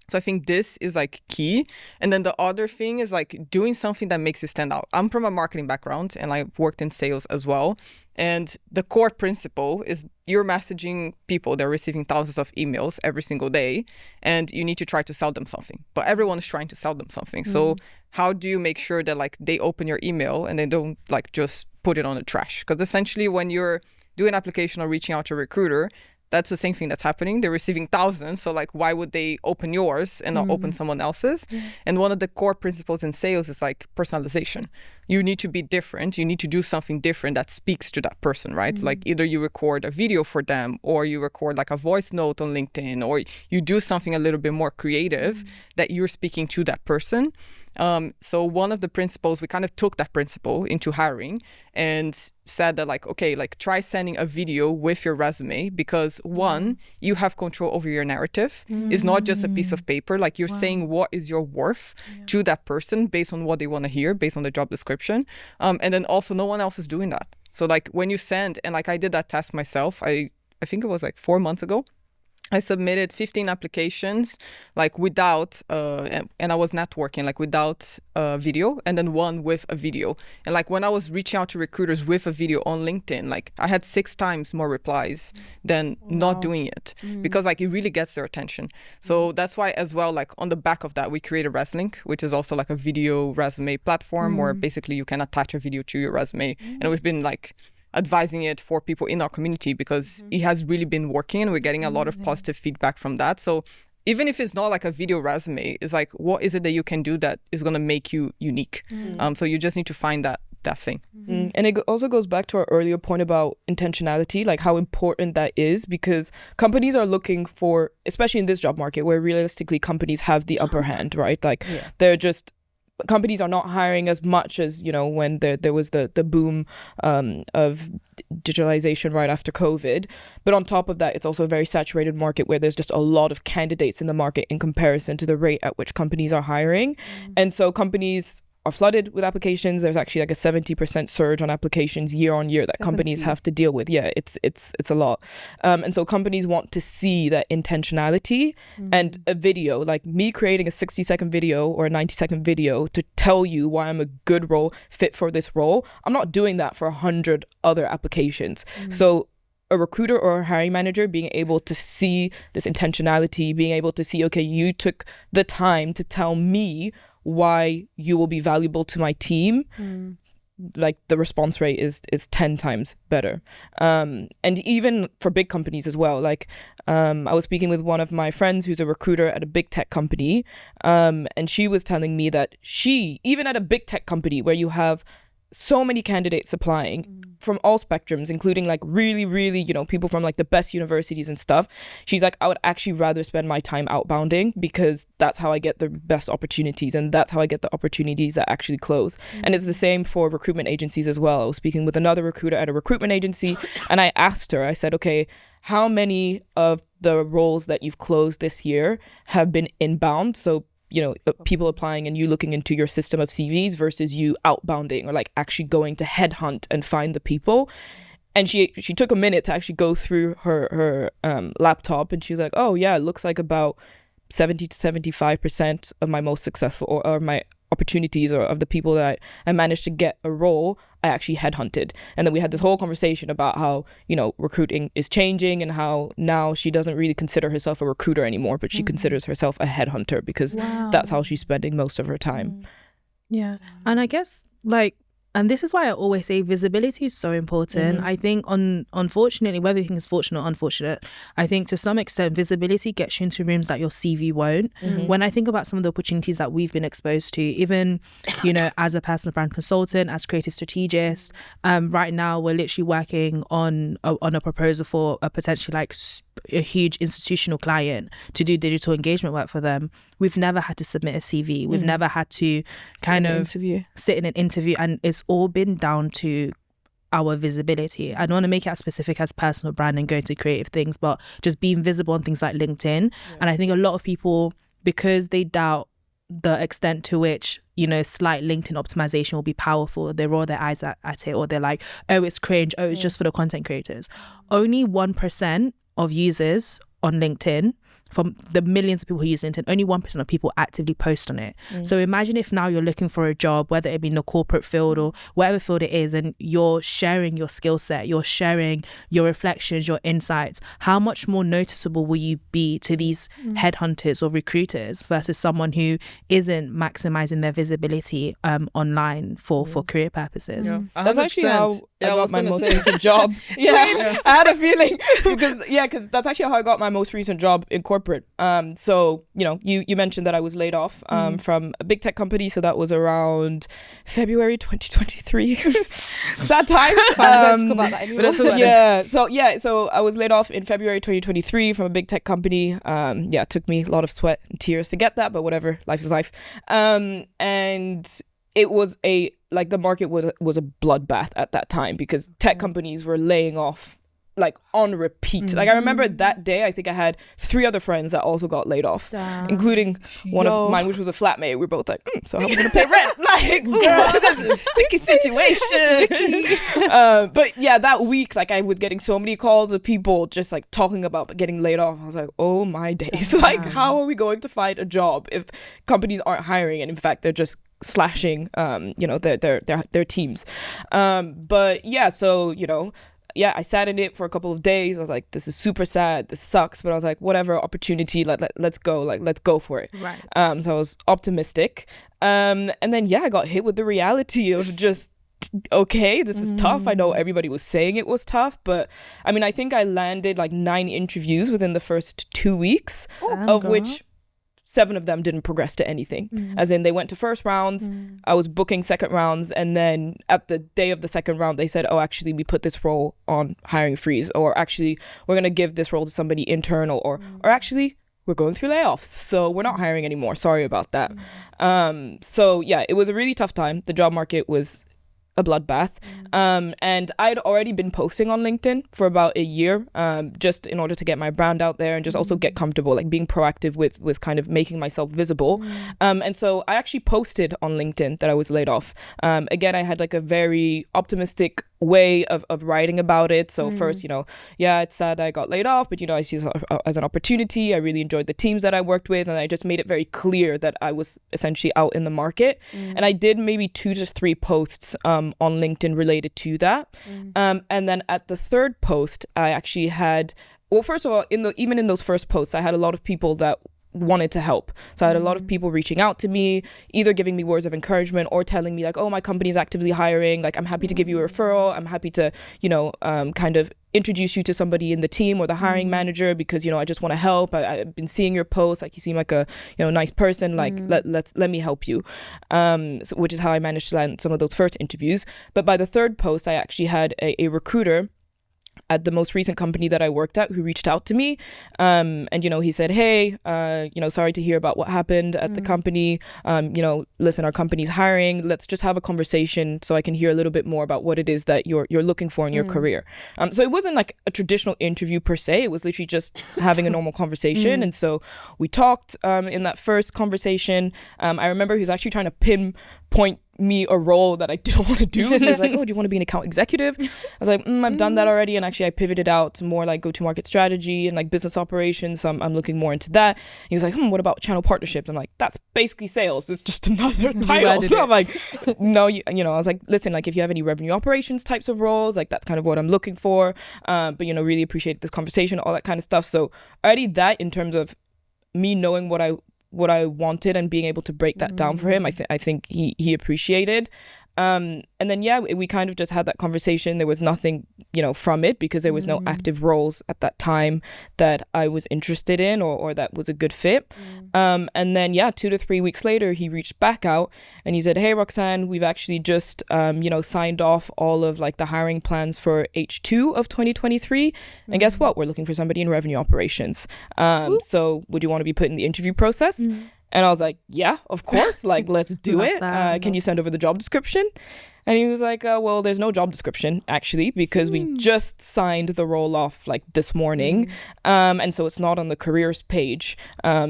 So I think this is like key. And then the other thing is like doing something that makes you stand out. I'm from a marketing background and I've worked in sales as well. And the core principle is you're messaging people, they're receiving thousands of emails every single day, and you need to try to sell them something. But everyone is trying to sell them something. So how do you make sure that like they open your email and they don't like just put it on the trash? Because essentially when you're doing an application or reaching out to a recruiter, that's the same thing that's happening. They're receiving thousands. So like, why would they open yours and not open someone else's? And one of the core principles in sales is like personalization. You need to be different. You need to do something different that speaks to that person, right? Like either you record a video for them or you record like a voice note on LinkedIn, or you do something a little bit more creative that you're speaking to that person. So one of the principles, we kind of took that principle into hiring and said that like, okay, like try sending a video with your resume, because one, you have control over your narrative. It's not just a piece of paper. Like you're saying what is your worth to that person based on what they want to hear, based on the job description. And then also no one else is doing that. So like when you send, and like I did that test myself, I think it was like 4 months ago. I submitted 15 applications like without, and I was networking like without video, and then 1 with a video. And like when I was reaching out to recruiters with a video on LinkedIn, like I had 6 times more replies than not doing it, because like it really gets their attention. So that's why as well, like on the back of that, we created ResLink, which is also like a video resume platform where basically you can attach a video to your resume. And we've been like advising it for people in our community because it has really been working and we're getting a lot of positive feedback from that. So even if it's not like a video resume, it's like, what is it that you can do that is going to make you unique? So you just need to find that thing. And it also goes back to our earlier point about intentionality, like how important that is, because companies are looking for, especially in this job market where realistically companies have the upper hand, right? Like they're just, companies are not hiring as much as, you know, when there was the boom of digitalization right after COVID. But on top of that, it's also a very saturated market where there's just a lot of candidates in the market in comparison to the rate at which companies are hiring. And so companies are flooded with applications. There's actually like a 70% surge on applications year on year that companies have to deal with. Yeah, it's a lot. And so companies want to see that intentionality and a video, like me creating a 60-second video or a 90-second video to tell you why I'm a good role fit for this role. I'm not doing that for 100 other applications. So a recruiter or a hiring manager being able to see this intentionality, being able to see, okay, you took the time to tell me why you will be valuable to my team, like the response rate is 10 times better. And even for big companies as well, like I was speaking with one of my friends who's a recruiter at a big tech company, and she was telling me that she, even at a big tech company where you have so many candidates applying from all spectrums, including like really, really, you know, people from like the best universities and stuff. She's like, I would actually rather spend my time outbounding because that's how I get the best opportunities, and that's how I get the opportunities that actually close. And it's the same for recruitment agencies as well. I was speaking with another recruiter at a recruitment agency, and I asked her, I said, okay, how many of the roles that you've closed this year have been inbound? So, you know, people applying and you looking into your system of CVs versus you outbounding or like actually going to headhunt and find the people. And she took a minute to actually go through her laptop, and she was like, oh yeah, it looks like about 70 to 75% of my most successful or my opportunities or of the people that I managed to get a role, I actually headhunted. And then we had this whole conversation about how, you know, recruiting is changing and how now she doesn't really consider herself a recruiter anymore, but she considers herself a headhunter because that's how she's spending most of her time. Yeah. And I guess like, and this is why I always say visibility is so important. I think unfortunately, whether you think it's fortunate or unfortunate, I think to some extent visibility gets you into rooms that your CV won't. When I think about some of the opportunities that we've been exposed to, even, you know, as a personal brand consultant, as creative strategist, right now we're literally working on a proposal for a potentially like a huge institutional client to do digital engagement work for them. We've never had to submit a CV. We've never had to kind of sit in an interview, and it's all been down to our visibility. I don't want to make it as specific as personal brand and go into creative things, but just being visible on things like LinkedIn. And I think a lot of people, because they doubt the extent to which, you know, slight LinkedIn optimization will be powerful, they roll their eyes at it, or they're like, oh, it's cringe, oh, it's just for the content creators. Only 1% of users on LinkedIn, from the millions of people who use LinkedIn, only 1% of people actively post on it. So imagine if now you're looking for a job, whether it be in the corporate field or whatever field it is, and you're sharing your skill set, you're sharing your reflections, your insights, how much more noticeable will you be to these headhunters or recruiters versus someone who isn't maximizing their visibility online for career purposes? That's actually how I got my most recent job. I had a feeling because that's actually how I got my most recent job in corporate. So, you know, you mentioned that I was laid off from a big tech company. So that was around February 2023. Sad times. So I was laid off in February 2023 from a big tech company. It took me a lot of sweat and tears to get that, but whatever, life is life. And it was the market was a bloodbath at that time because tech companies were laying off like on repeat. Like I remember that day, I think I had 3 other friends that also got laid off, including one of mine, which was a flatmate. We're both like, so how are we gonna pay rent? Like, this is a sticky situation. But yeah, that week, like I was getting so many calls of people just like talking about getting laid off. I was like, oh my days. Like, how are we going to find a job if companies aren't hiring, and in fact they're just slashing their teams. But yeah, so, you know, I sat in it for a couple of days. I was like, this is super sad, this sucks, but I was like, whatever, opportunity, let's go, like let's go for it. So I was optimistic, and then I got hit with the reality of just, okay, this is tough. I know everybody was saying it was tough, but I mean, I think I landed like 9 interviews within the first 2 weeks, of which 7 of them didn't progress to anything. As in, they went to first rounds, I was booking second rounds, and then at the day of the second round, they said, oh, actually, we put this role on hiring freeze, or actually, we're going to give this role to somebody internal, or actually, we're going through layoffs, so we're not hiring anymore. Sorry about that. So yeah, it was a really tough time. The job market was a bloodbath. And I'd already been posting on LinkedIn for about a year, just in order to get my brand out there and just also get comfortable, like being proactive with kind of making myself visible. And so I actually posted on LinkedIn that I was laid off. Again, I had like a very optimistic way of writing about it. So first, it's sad I got laid off, but I see it as an opportunity. I really enjoyed the teams that I worked with, and I just made it very clear that I was essentially out in the market. And I did maybe 2 to 3 posts on LinkedIn related to that. And then at the third post, I actually had, well, first of all, even in those first posts, I had a lot of people that wanted to help. So I had a lot of people reaching out to me, either giving me words of encouragement or telling me like, oh, my company is actively hiring, like I'm happy to give you a referral, I'm happy to kind of introduce you to somebody in the team or the hiring manager, because I just want to help. I've been seeing your posts, like you seem like a nice person, like let me help you, which is how I managed to land some of those first interviews. But by the third post, I actually had a recruiter at the most recent company that I worked at who reached out to me, and he said, hey, sorry to hear about what happened at the company, listen, our company's hiring, let's just have a conversation so I can hear a little bit more about what it is that you're looking for in your career. So it wasn't like a traditional interview per se, it was literally just having a normal conversation. And so we talked in that first conversation. I remember he was actually trying to pinpoint me a role that I didn't want to do. He was like, oh, do you want to be an account executive? I was like, I've done that already. And actually I pivoted out to more like go-to-market strategy and like business operations. So I'm looking more into that. He was like, what about channel partnerships? I'm like, that's basically sales. It's just another title. So I'm like, no, I was like, listen, like if you have any revenue operations types of roles, like that's kind of what I'm looking for. But really appreciate this conversation, all that kind of stuff. So already that, in terms of me knowing what I wanted and being able to break that down for him, I think he appreciated. And then we kind of just had that conversation. There was nothing from it, because there was no active roles at that time that I was interested in or that was a good fit. And then 2 to 3 weeks later, he reached back out and he said, hey Roxanne, we've actually just signed off all of like the hiring plans for H2 of 2023, and guess what, we're looking for somebody in revenue operations. So would you want to be put in the interview process? And I was like, yeah, of course, like, let's do it. Can you send over the job description? And he was like, well, there's no job description, actually, because we just signed the role off like this morning. And so it's not on the careers page.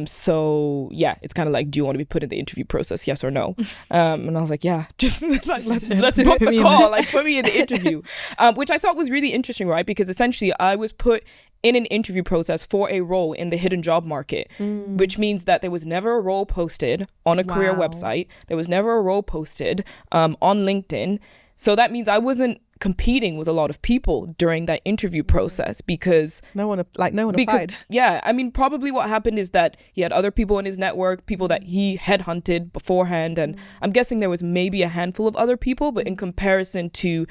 So yeah, it's kind of like, do you want to be put in the interview process? Yes or no? And I was like, yeah, just like, let's book the call, like put me in the interview, which I thought was really interesting, right? Because essentially I was put in an interview process for a role in the hidden job market, which means that there was never a role posted on a career website. There was never a role posted on LinkedIn. So that means I wasn't competing with a lot of people during that interview process, because no one applied. Yeah, I mean, probably what happened is that he had other people in his network, people that he headhunted beforehand, and I'm guessing there was maybe a handful of other people, but in comparison to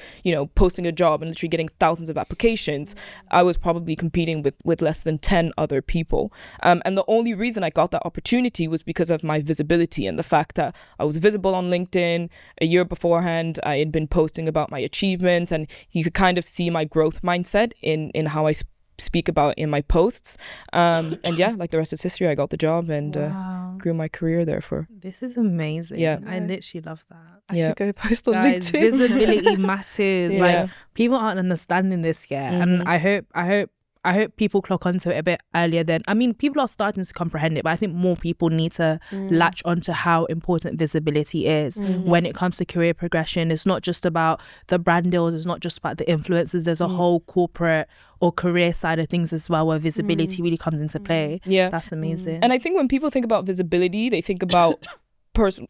posting a job and literally getting thousands of applications, I was probably competing with less than 10 other people, and the only reason I got that opportunity was because of my visibility and the fact that I was visible on LinkedIn. A year beforehand, I had been posting about my achievements, and you could kind of see my growth mindset in how I speak about in my posts. And like the rest is history. I got the job and grew my career there for. This is amazing. Yeah, I literally love that. I should go post on Guys, LinkedIn. Visibility matters. Like, people aren't understanding this yet, and I hope people clock onto it a bit earlier than, I mean, people are starting to comprehend it, but I think more people need to latch onto how important visibility is when it comes to career progression. It's not just about the brand deals, it's not just about the influencers. There's a whole corporate or career side of things as well, where visibility really comes into play. Yeah, that's amazing. And I think when people think about visibility, they think about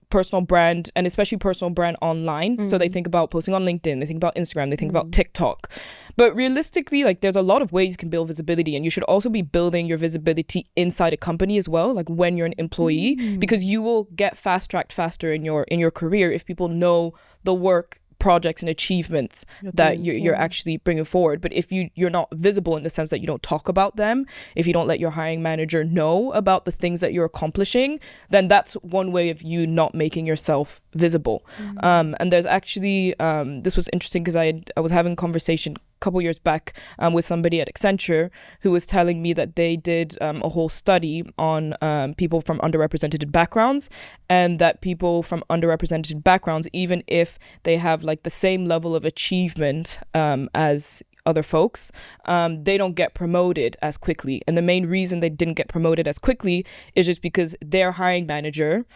personal brand, and especially personal brand online. So they think about posting on LinkedIn, they think about Instagram, they think about TikTok. But realistically, like, there's a lot of ways you can build visibility, and you should also be building your visibility inside a company as well, like when you're an employee, because you will get fast-tracked faster in your career if people know the work, projects and achievements that you're actually bringing forward. But if you're not visible, in the sense that you don't talk about them, if you don't let your hiring manager know about the things that you're accomplishing, then that's one way of you not making yourself visible. And there's actually this was interesting, because I was having a conversation couple years back with somebody at Accenture who was telling me that they did a whole study on people from underrepresented backgrounds, and that people from underrepresented backgrounds, even if they have like the same level of achievement as other folks, they don't get promoted as quickly. And the main reason they didn't get promoted as quickly is just because their hiring manager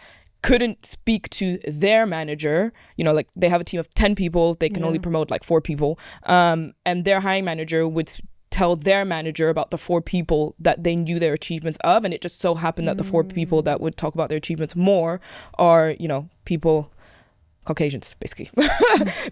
couldn't speak to their manager, like they have a team of 10 people, they can only promote like 4 people, and their hiring manager would tell their manager about the 4 people that they knew their achievements of, and it just so happened that the 4 people that would talk about their achievements more are, people, Caucasians, basically.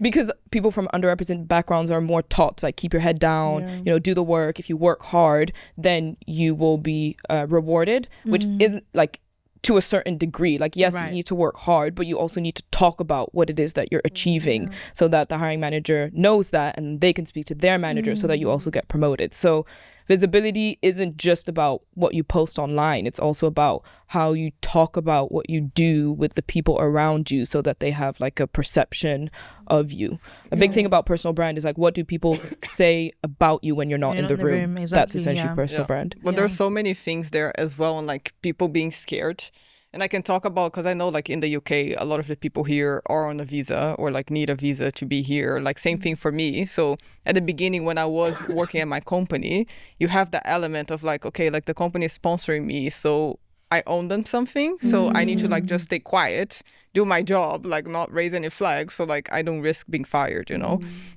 Because people from underrepresented backgrounds are more taught to like keep your head down, do the work. If you work hard, then you will be rewarded, which isn't like, to a certain degree, like yes, you need to work hard, but you also need to talk about what it is that you're achieving, so that the hiring manager knows that and they can speak to their manager, so that you also get promoted. So visibility isn't just about what you post online, it's also about how you talk about what you do with the people around you, so that they have like a perception of you. A big thing about personal brand is like, what do people say about you when you're not in the room? Exactly, that's essentially personal brand. But there's so many things there as well, and like people being scared. And I can talk about, because I know like in the UK, a lot of the people here are on a visa or like need a visa to be here. Like same thing for me. So at the beginning, when I was working at my company, you have the element of like, okay, like the company is sponsoring me, so I own them something. So I need to like just stay quiet, do my job, like not raise any flags. So like I don't risk being fired,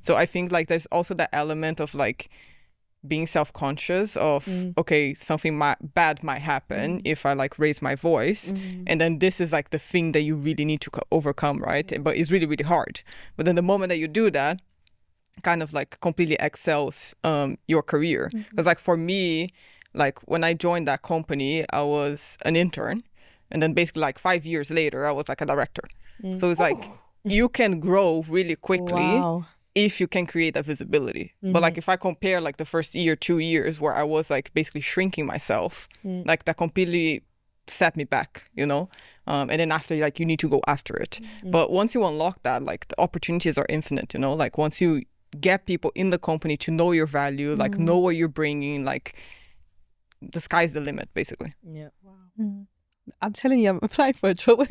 So I think like there's also the element of like being self-conscious of okay, something bad might happen if I like raise my voice, and then this is like the thing that you really need to overcome, right? But it's really, really hard. But then the moment that you do that, kind of like completely excels your career. Because like for me, like when I joined that company, I was an intern, and then basically like 5 years later I was like a director. So it's like you can grow really quickly if you can create that visibility. But like if I compare like the first year, 2 years where I was like basically shrinking myself, like that completely set me back, and then after, like you need to go after it. But once you unlock that, like the opportunities are infinite, like once you get people in the company to know your value, like know what you're bringing, like the sky's the limit, basically. I'm telling you, I'm applying for a job.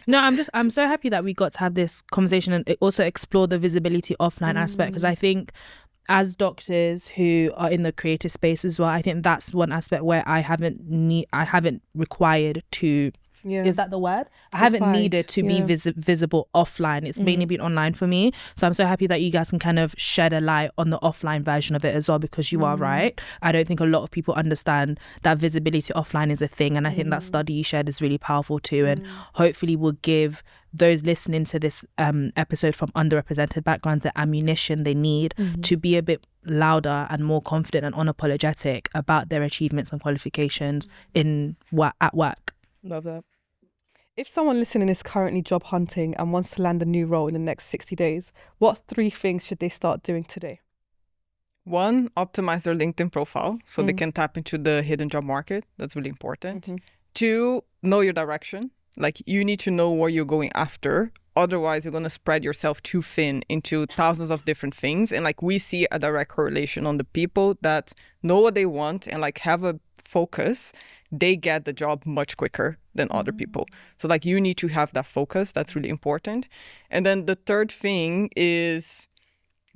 No, I'm so happy that we got to have this conversation and also explore the visibility offline aspect, because I think as doctors who are in the creative space as well, I think that's one aspect where I haven't required to. Is that the word? I haven't needed to be visible offline. It's mainly been online for me. So I'm so happy that you guys can kind of shed a light on the offline version of it as well, because you are right. I don't think a lot of people understand that visibility offline is a thing. And I think that study you shared is really powerful too. And hopefully will give those listening to this episode from underrepresented backgrounds the ammunition they need to be a bit louder and more confident and unapologetic about their achievements and qualifications at work. Love that. If someone listening is currently job hunting and wants to land a new role in the next 60 days, what 3 things should they start doing today? 1, optimize their LinkedIn profile so they can tap into the hidden job market. That's really important. 2, know your direction. Like you need to know where you're going after. Otherwise, you're going to spread yourself too thin into thousands of different things. And like we see a direct correlation on the people that know what they want and like have a focus, they get the job much quicker than other people. So like you need to have that focus. That's really important. And then the 3rd thing is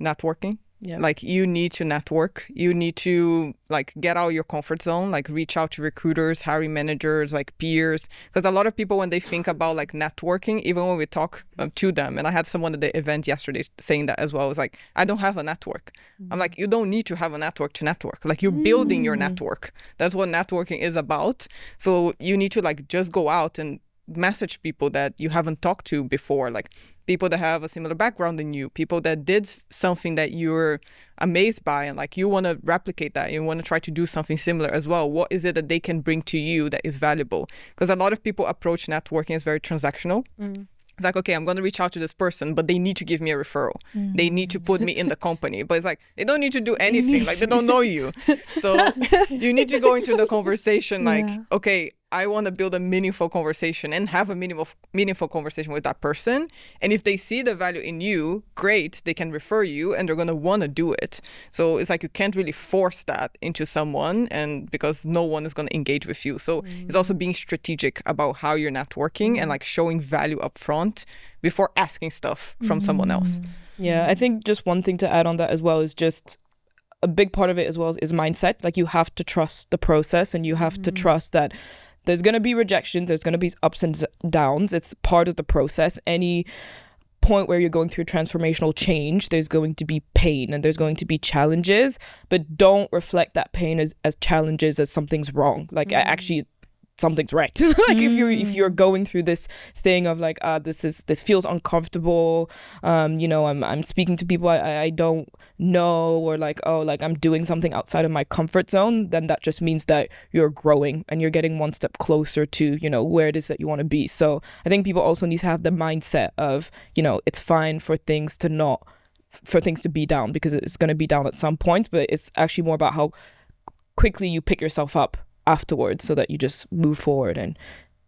networking. Like you need to network. You need to like get out of your comfort zone, like reach out to recruiters, hiring managers, like peers. Because a lot of people, when they think about like networking, even when we talk to them, and I had someone at the event yesterday saying that as well, it's like, I don't have a network. I'm like, you don't need to have a network to network. Like you're building your network. That's what networking is about. So you need to like just go out and message people that you haven't talked to before, like people that have a similar background than you, people that did something that you're amazed by and like you want to replicate that, you want to try to do something similar as well. What is it that they can bring to you that is valuable? Because a lot of people approach networking as very transactional. It's like, okay, I'm going to reach out to this person, but they need to give me a referral. They need to put me in the company. But it's like, they don't need to do anything. Like, they don't know you. So you need to go into the conversation like, okay, I want to build a meaningful conversation and have a meaningful conversation with that person. And if they see the value in you, great, they can refer you and they're going to want to do it. So it's like you can't really force that into someone, and because no one is going to engage with you. So it's also being strategic about how you're networking and like showing value up front before asking stuff from someone else. Yeah, I think just one thing to add on that as well is just a big part of it as well is mindset. Like you have to trust the process and you have to trust that there's going to be rejection, there's going to be ups and downs. It's part of the process. Any point where you're going through transformational change, there's going to be pain and there's going to be challenges, but don't reflect that pain as challenges, as something's wrong. Like actually something's right. Like if you're going through this thing of like this feels uncomfortable, I'm speaking to people I don't know, or like I'm doing something outside of my comfort zone, then that just means that you're growing and you're getting one step closer to where it is that you want to be. So I think people also need to have the mindset of it's fine for things to be down, because it's going to be down at some point, but it's actually more about how quickly you pick yourself up afterwards, so that you just move forward and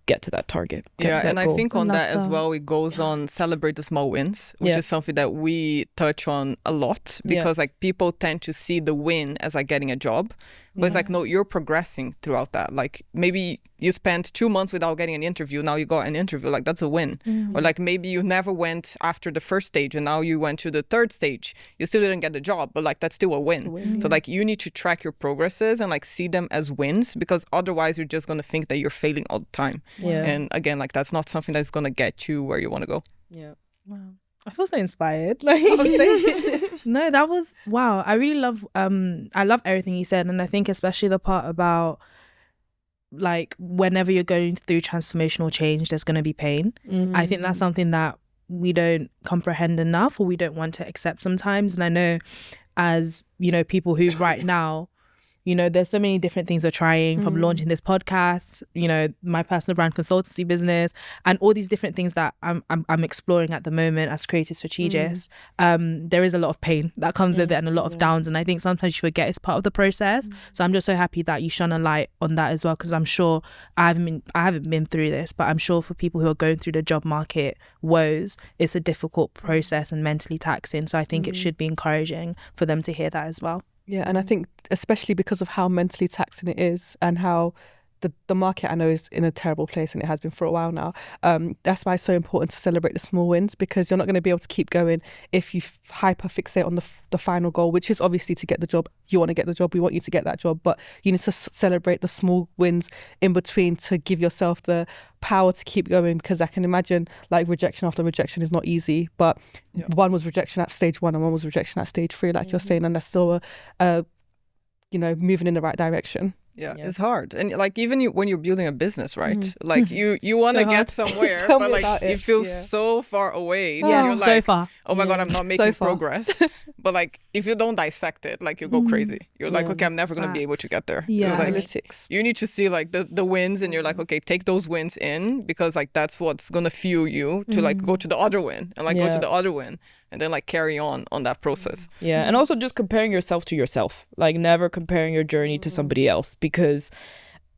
get to that target. And I think on that as well, it goes on celebrate the small wins, which is something that we touch on a lot, because like people tend to see the win as like getting a job, but it's like, no, you're progressing throughout that. Like maybe you spent 2 months without getting an interview, now you got an interview, like that's a win. Or like maybe you never went after the first stage and now you went to the third stage, you still didn't get the job, but like that's still a win. So like you need to track your progresses and like see them as wins, because otherwise you're just going to think that you're failing all the time. And again, like that's not something that's going to get you where you want to go. Wow. I feel so inspired. Like, no, that was wow. I really love I love everything you said, and I think especially the part about like whenever you're going through transformational change, there's going to be pain. I think that's something that we don't comprehend enough, or we don't want to accept sometimes. And I know as people who right now, there's so many different things we're trying, from launching this podcast, my personal brand consultancy business, and all these different things that I'm exploring at the moment as creative strategists. There is a lot of pain that comes with it, and a lot of downs, and I think sometimes you forget it's part of the process. So I'm just so happy that you shone a light on that as well, because I'm sure I haven't been through this, but I'm sure for people who are going through the job market woes, it's a difficult process and mentally taxing. So I think it should be encouraging for them to hear that as well. Yeah, and I think especially because of how mentally taxing it is, and how the market I know is in a terrible place, and it has been for a while now. That's why it's so important to celebrate the small wins, because you're not going to be able to keep going if you hyper fixate on the final goal, which is obviously to get the job. You want to get the job, we want you to get that job, but you need to celebrate the small wins in between to give yourself the power to keep going, because I can imagine like rejection after rejection is not easy, but one was rejection at stage 1 and one was rejection at stage 3, like you're saying, and that's still moving in the right direction. It's hard. And like even when you're building a business, right? Like you want to get somewhere, but like it feels so far away. You're like, so far. Oh my God, I'm not making progress. But like if you don't dissect it, like you go crazy. You're like, okay, I'm never going to be able to get there. Like, Analytics. You need to see like the wins, and you're like, okay, take those wins in, because like that's what's going to fuel you to like go to the other win, and like go to the other win, and then like carry on that process. And also just comparing yourself to yourself, like never comparing your journey to somebody else, because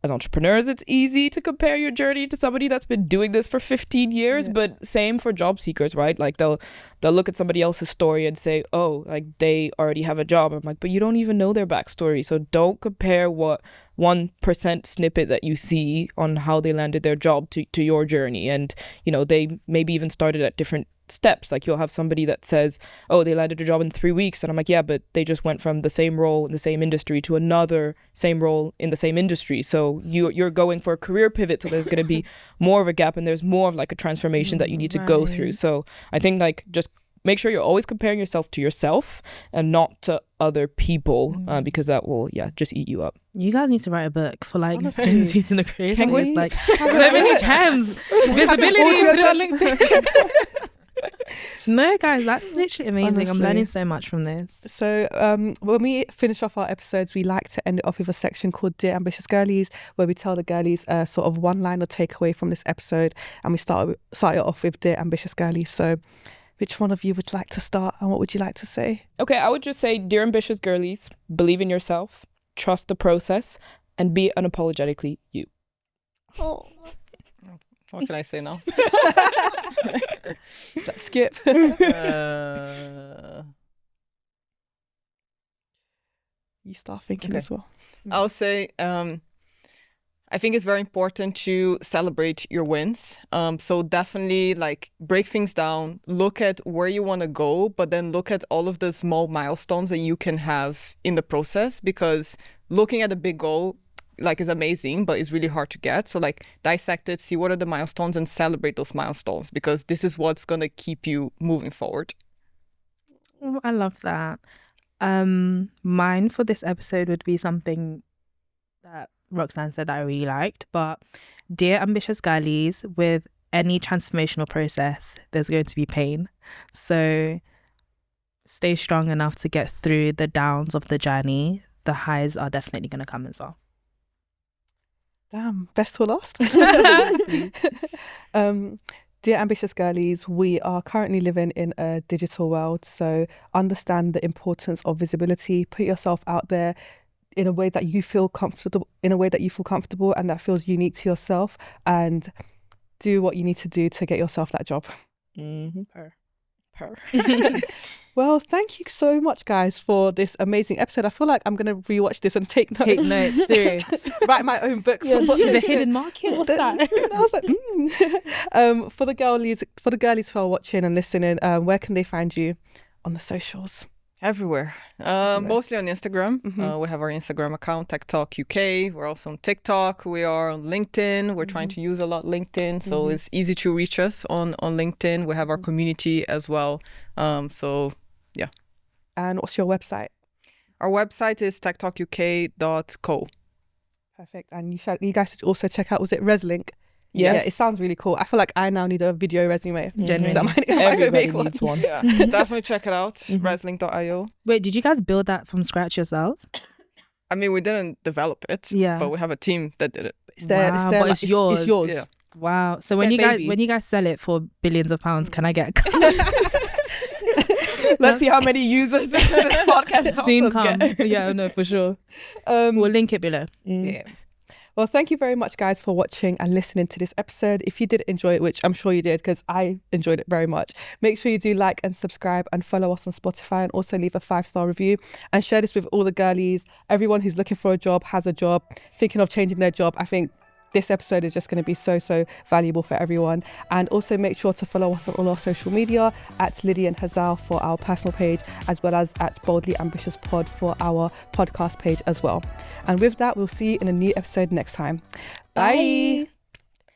as entrepreneurs, it's easy to compare your journey to somebody that's been doing this for 15 years, but same for job seekers, right? Like they'll look at somebody else's story and say, oh, like they already have a job. I'm like, but you don't even know their backstory. So don't compare what 1% snippet that you see on how they landed their job to your journey. And, they maybe even started at different steps. Like you'll have somebody that says, oh, they landed a job in 3 weeks, and I'm like, yeah, but they just went from the same role in the same industry to another same role in the same industry. So you're going for a career pivot, so there's going to be more of a gap, and there's more of like a transformation that you need to go through. So I think like just make sure you're always comparing yourself to yourself and not to other people, because that will just eat you up. You guys need to write a book for like Gen Z's in the career space. Like so many gems, visibility, put it on LinkedIn. No, guys, that's literally amazing. Honestly. I'm learning so much from this. So when we finish off our episodes, we like to end it off with a section called Dear Ambitious Girlies, where we tell the girlies sort of one line or takeaway from this episode, and we start it off with Dear Ambitious Girlies. So which one of you would like to start, and what would you like to say? Okay, I would just say, Dear Ambitious Girlies, believe in yourself, trust the process, and be unapologetically you. Oh. What can I say now? Let's skip. You start thinking as well. I'll say, I think it's very important to celebrate your wins. So definitely like break things down, look at where you want to go, but then look at all of the small milestones that you can have in the process, because looking at the big goal like is amazing, but it's really hard to get. So like dissect it, see what are the milestones and celebrate those milestones, because this is what's going to keep you moving forward. Oh, I love that. Mine for this episode would be something that Roxanne said that I really liked, but dear ambitious girlies, with any transformational process, there's going to be pain. So stay strong enough to get through the downs of the journey. The highs are definitely going to come as well. Damn, best for last. Dear ambitious girlies, we are currently living in a digital world, so understand the importance of visibility. Put yourself out there in a way that you feel comfortable, and that feels unique to yourself, and do what you need to do to get yourself that job. Well, thank you so much, guys, for this amazing episode. I feel like I'm going to rewatch this and take notes. Take notes, serious. Write my own book. Yeah, the hidden market, what's that? I was like, for the girlies who are watching and listening, where can they find you on the socials? Everywhere. Mostly on Instagram. We have our Instagram account, TechTalkUK. We're also on TikTok. We are on LinkedIn. We're trying to use a lot LinkedIn, so it's easy to reach us on LinkedIn. We have our community as well. So yeah. And what's your website? Our website is techtalkuk.co. Perfect. And you guys should also check out, was it ResLink? Yes. Yeah, it sounds really cool. I feel like I now need a video resume. Genuinely. Everybody needs one. Yeah, definitely check it out. Reslink.io. Wait, did you guys build that from scratch yourselves? I mean, we didn't develop it, but we have a team that did it. It's yours. Yeah. Wow. So It's when you guys sell it for billions of pounds, can I get Let's see how many users this podcast soon helps us come? get. Yeah, no, for sure. We'll link it below. Yeah. Well, thank you very much, guys, for watching and listening to this episode. If you did enjoy it, which I'm sure you did because I enjoyed it very much, make sure you do like and subscribe and follow us on Spotify, and also leave a 5-star review and share this with all the girlies. Everyone who's looking for a job, has a job, thinking of changing their job. I think this episode is just going to be so valuable for everyone. And also make sure to follow us on all our social media at Lydia and Hazal for our personal page, as well as at Boldly Ambitious Pod for our podcast page as well. And with that, we'll see you in a new episode next time. Bye.